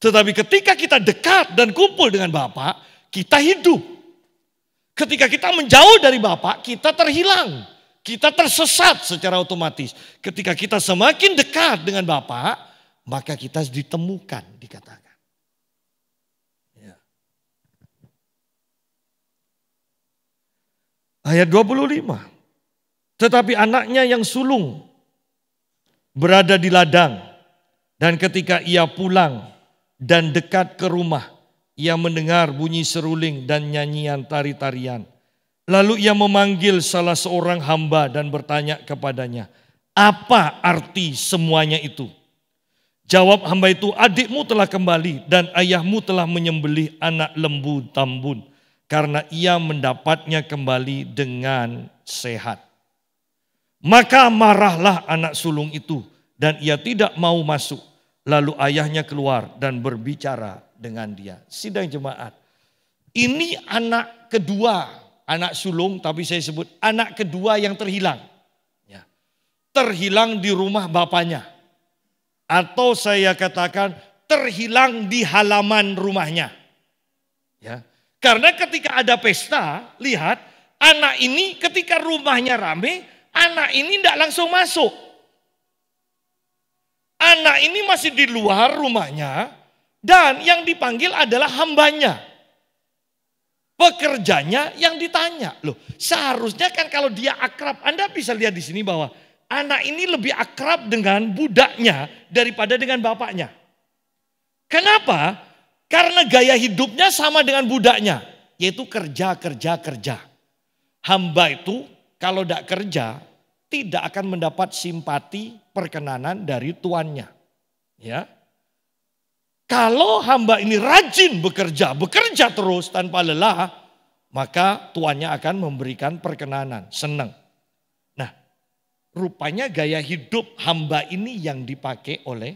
Tetapi ketika kita dekat dan kumpul dengan Bapa, kita hidup. Ketika kita menjauh dari Bapa, kita terhilang. Kita tersesat secara otomatis. Ketika kita semakin dekat dengan Bapa, maka kita ditemukan, dikatakan. Ya. Ayat 25. Tetapi anaknya yang sulung berada di ladang, dan ketika ia pulang dan dekat ke rumah, ia mendengar bunyi seruling dan nyanyian tari-tarian. Lalu ia memanggil salah seorang hamba dan bertanya kepadanya, apa arti semuanya itu? Jawab hamba itu, adikmu telah kembali dan ayahmu telah menyembelih anak lembu tambun, karena ia mendapatnya kembali dengan sehat. Maka marahlah anak sulung itu dan ia tidak mau masuk. Lalu ayahnya keluar dan berbicara dengan dia. Sidang jemaat, ini anak kedua, anak sulung, tapi saya sebut anak kedua yang terhilang. Ya. Terhilang di rumah bapaknya. Atau saya katakan terhilang di halaman rumahnya. Ya. Karena ketika ada pesta, lihat anak ini ketika rumahnya rame, anak ini tidak langsung masuk. Anak ini masih di luar rumahnya dan yang dipanggil adalah hambanya. Pekerjanya yang ditanya. Loh, seharusnya kan kalau dia akrab, Anda bisa lihat di sini bahwa anak ini lebih akrab dengan budaknya daripada dengan bapaknya. Kenapa? Karena gaya hidupnya sama dengan budaknya, yaitu kerja. Hamba itu kalau tidak kerja tidak akan mendapat simpati perkenanan dari tuannya. Ya. Kalau hamba ini rajin bekerja terus tanpa lelah, maka tuannya akan memberikan perkenanan, senang. Nah, rupanya gaya hidup hamba ini yang dipakai oleh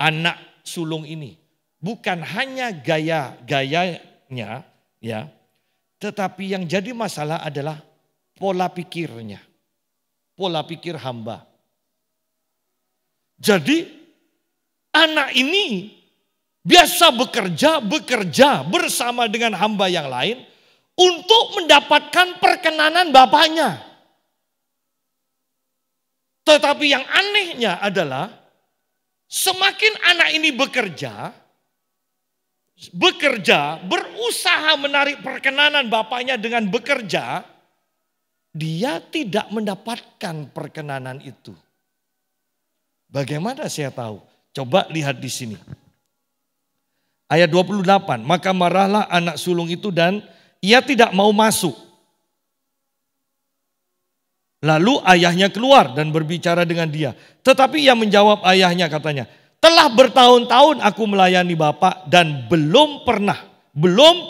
anak sulung ini. Bukan hanya gayanya, ya, tetapi yang jadi masalah adalah pola pikirnya, pola pikir hamba. Jadi anak ini biasa bekerja bersama dengan hamba yang lain untuk mendapatkan perkenanan bapaknya. Tetapi yang anehnya adalah semakin anak ini bekerja, berusaha menarik perkenanan bapaknya dengan bekerja, dia tidak mendapatkan perkenanan itu. Bagaimana saya tahu? Coba lihat di sini. Ayat 28, maka marahlah anak sulung itu dan ia tidak mau masuk. Lalu ayahnya keluar dan berbicara dengan dia. Tetapi ia menjawab ayahnya, katanya, telah bertahun-tahun aku melayani Bapak dan belum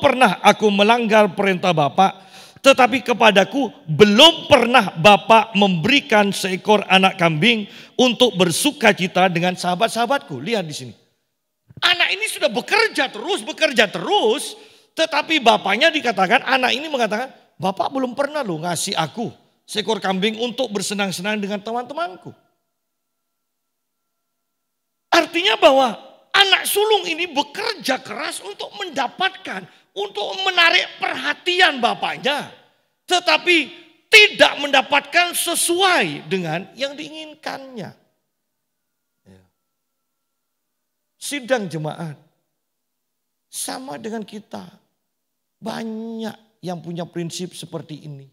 pernah aku melanggar perintah Bapak. Tetapi kepadaku belum pernah Bapak memberikan seekor anak kambing untuk bersukacita dengan sahabat-sahabatku. Lihat di sini. Anak ini sudah bekerja terus, tetapi bapaknya dikatakan, anak ini mengatakan, Bapak belum pernah loh ngasih aku seekor kambing untuk bersenang-senang dengan teman-temanku. Artinya bahwa anak sulung ini bekerja keras untuk mendapatkan, untuk menarik perhatian bapaknya. Tetapi tidak mendapatkan sesuai dengan yang diinginkannya. Sidang jemaat, sama dengan kita. Banyak yang punya prinsip seperti ini.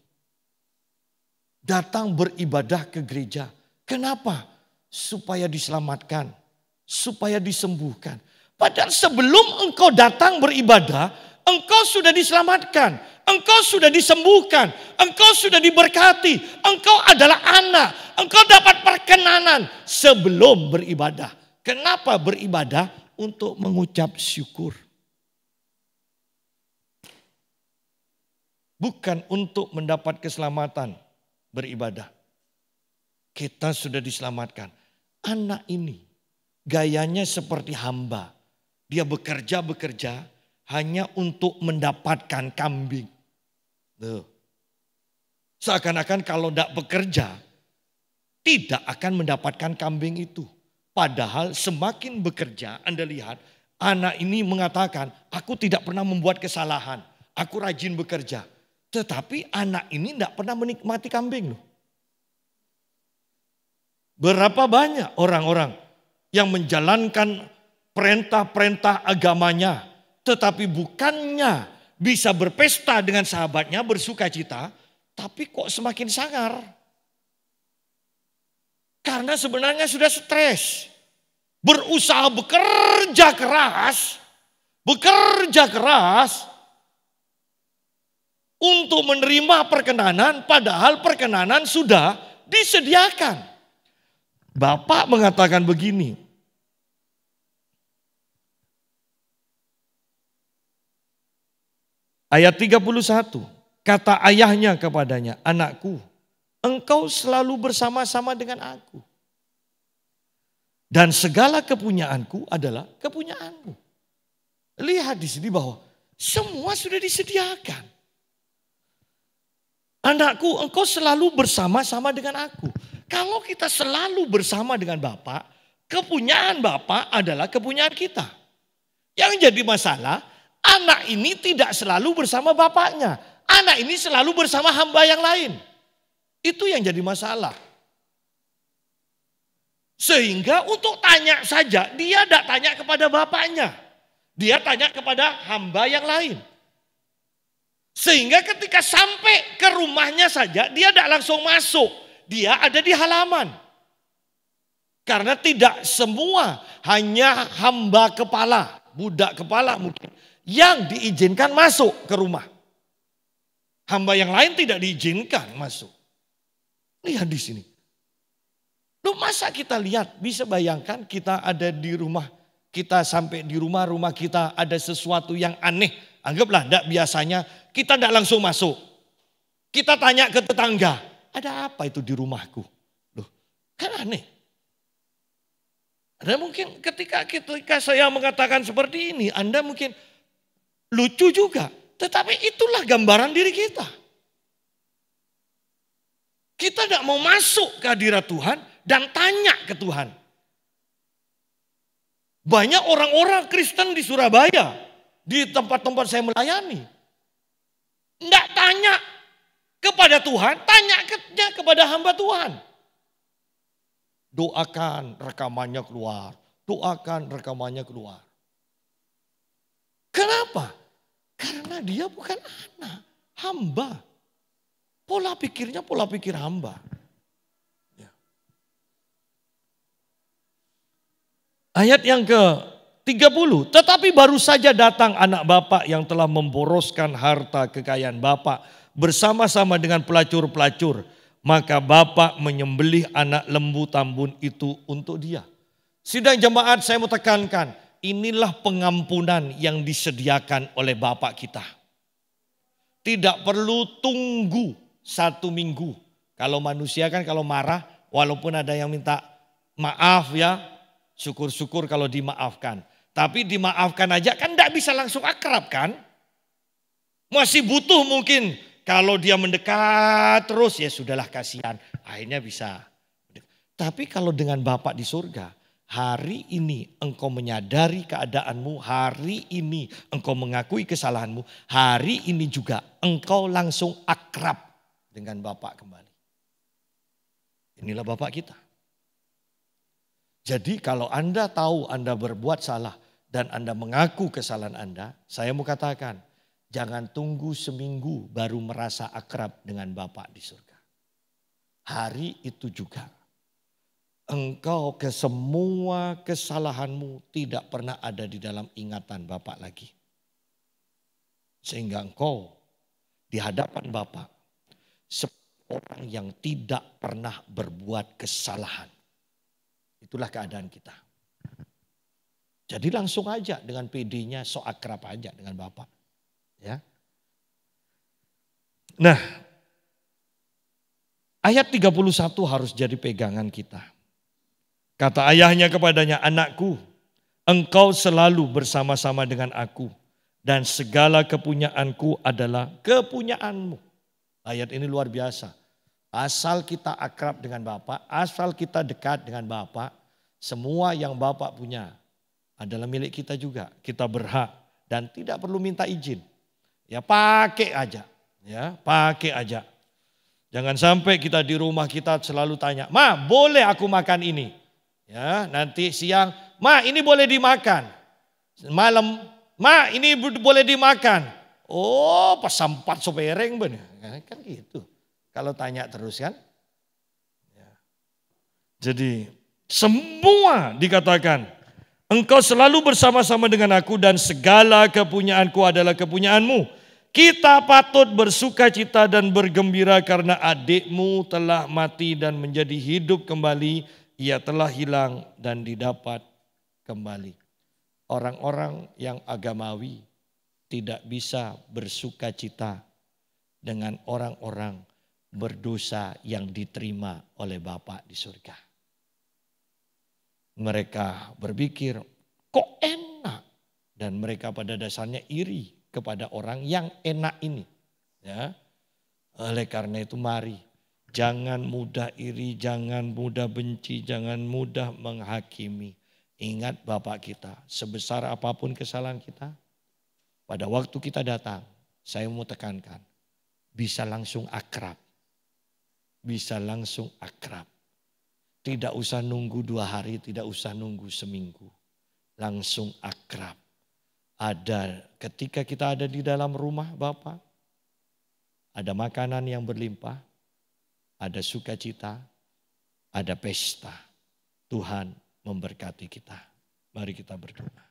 Datang beribadah ke gereja. Kenapa? Supaya diselamatkan, supaya disembuhkan. Padahal sebelum engkau datang beribadah, engkau sudah diselamatkan, engkau sudah disembuhkan, engkau sudah diberkati, engkau adalah anak, engkau dapat perkenanan sebelum beribadah. Kenapa beribadah? Untuk mengucap syukur. Bukan untuk mendapat keselamatan beribadah. Kita sudah diselamatkan. Anak ini gayanya seperti hamba. Dia bekerja hanya untuk mendapatkan kambing. Tuh. Seakan-akan kalau tidak bekerja, tidak akan mendapatkan kambing itu. Padahal semakin bekerja, Anda lihat anak ini mengatakan, aku tidak pernah membuat kesalahan. Aku rajin bekerja. Tetapi anak ini tidak pernah menikmati kambing loh. Berapa banyak orang-orang yang menjalankan perintah-perintah agamanya. Tetapi bukannya bisa berpesta dengan sahabatnya, bersuka cita. Tapi kok semakin sangar. Karena sebenarnya sudah stres. Berusaha bekerja keras untuk menerima perkenanan, padahal perkenanan sudah disediakan. Bapak mengatakan begini, ayat 31, kata ayahnya kepadanya, anakku, engkau selalu bersama-sama dengan aku. Dan segala kepunyaanku adalah kepunyaanmu. Lihat di sini bahwa semua sudah disediakan. Anakku, engkau selalu bersama-sama dengan aku. Kalau kita selalu bersama dengan Bapa, kepunyaan Bapa adalah kepunyaan kita. Yang jadi masalah, anak ini tidak selalu bersama bapaknya. Anak ini selalu bersama hamba yang lain. Itu yang jadi masalah. Sehingga untuk tanya saja, dia tidak tanya kepada bapaknya. Dia tanya kepada hamba yang lain. Sehingga ketika sampai ke rumahnya saja, dia tidak langsung masuk. Dia ada di halaman. Karena tidak semua hanya hamba kepala, budak kepala mungkin, yang diizinkan masuk ke rumah. Hamba yang lain tidak diizinkan masuk. Lihat di sini. Loh, masa kita lihat, bisa bayangkan kita ada di rumah, kita sampai di rumah kita ada sesuatu yang aneh. Anggaplah tidak biasanya, kita tidak langsung masuk. Kita tanya ke tetangga, ada apa itu di rumahku? Loh, kan aneh. Anda mungkin ketika saya mengatakan seperti ini, Anda mungkin lucu juga. Tetapi itulah gambaran diri kita. Kita tidak mau masuk ke hadirat Tuhan dan tanya ke Tuhan. Banyak orang-orang Kristen di Surabaya, di tempat-tempat saya melayani, tidak tanya kepada Tuhan, tanya kepada hamba Tuhan. Doakan rekamannya keluar, doakan rekamannya keluar. Kenapa? Karena dia bukan anak, hamba. Pola pikirnya pola pikir hamba. Ayat yang ke-30, tetapi baru saja datang anak bapak yang telah memboroskan harta kekayaan bapak bersama-sama dengan pelacur-pelacur. Maka bapak menyembelih anak lembu tambun itu untuk dia. Sidang jemaat, saya mau tekankan, inilah pengampunan yang disediakan oleh bapak kita. Tidak perlu tunggu 1 minggu. Kalau manusia kan kalau marah, walaupun ada yang minta maaf ya, syukur-syukur kalau dimaafkan. Tapi dimaafkan aja kan tidak bisa langsung akrab kan. Masih butuh mungkin kalau dia mendekat terus ya sudahlah kasihan. Akhirnya bisa. Tapi kalau dengan Bapak di surga hari ini engkau menyadari keadaanmu, hari ini engkau mengakui kesalahanmu, hari ini juga engkau langsung akrab dengan Bapak kembali. Inilah Bapak kita. Jadi kalau Anda tahu Anda berbuat salah dan Anda mengaku kesalahan Anda, saya mau katakan, jangan tunggu seminggu baru merasa akrab dengan Bapak di surga. Hari itu juga engkau ke semua kesalahanmu tidak pernah ada di dalam ingatan Bapak lagi. Sehingga engkau di hadapan Bapak seperti orang yang tidak pernah berbuat kesalahan. Itulah keadaan kita. Jadi langsung aja dengan PD-nya so akrab aja dengan Bapak. Ya. Nah, ayat 31 harus jadi pegangan kita. Kata ayahnya kepadanya, anakku, engkau selalu bersama-sama dengan aku dan segala kepunyaanku adalah kepunyaanmu. Ayat ini luar biasa. Asal kita akrab dengan Bapak, asal kita dekat dengan Bapak, semua yang Bapak punya adalah milik kita juga. Kita berhak dan tidak perlu minta izin. Ya pakai aja, ya pakai aja. Jangan sampai kita di rumah kita selalu tanya, "Ma, boleh aku makan ini?" Ya, nanti siang, "Ma, ini boleh dimakan." Malam, "Ma, ini boleh dimakan." Oh, pas sempat sopereng bener. Kan gitu. Kalau tanya terus kan. Ya. Jadi semua dikatakan, engkau selalu bersama-sama dengan aku dan segala kepunyaanku adalah kepunyaanmu. Kita patut bersuka cita dan bergembira karena adikmu telah mati dan menjadi hidup kembali. Ia telah hilang dan didapat kembali. Orang-orang yang agamawi tidak bisa bersuka cita dengan orang-orang berdosa yang diterima oleh Bapa di surga. Mereka berpikir, kok enak? Dan mereka pada dasarnya iri kepada orang yang enak ini. Ya. Oleh karena itu mari, jangan mudah iri, jangan mudah benci, jangan mudah menghakimi. Ingat Bapak kita, sebesar apapun kesalahan kita, pada waktu kita datang, saya mau tekankan, bisa langsung akrab. Bisa langsung akrab. Tidak usah nunggu 2 hari, tidak usah nunggu seminggu. Langsung akrab. Ada ketika kita ada di dalam rumah Bapak, ada makanan yang berlimpah, ada sukacita, ada pesta. Tuhan memberkati kita. Mari kita berdoa.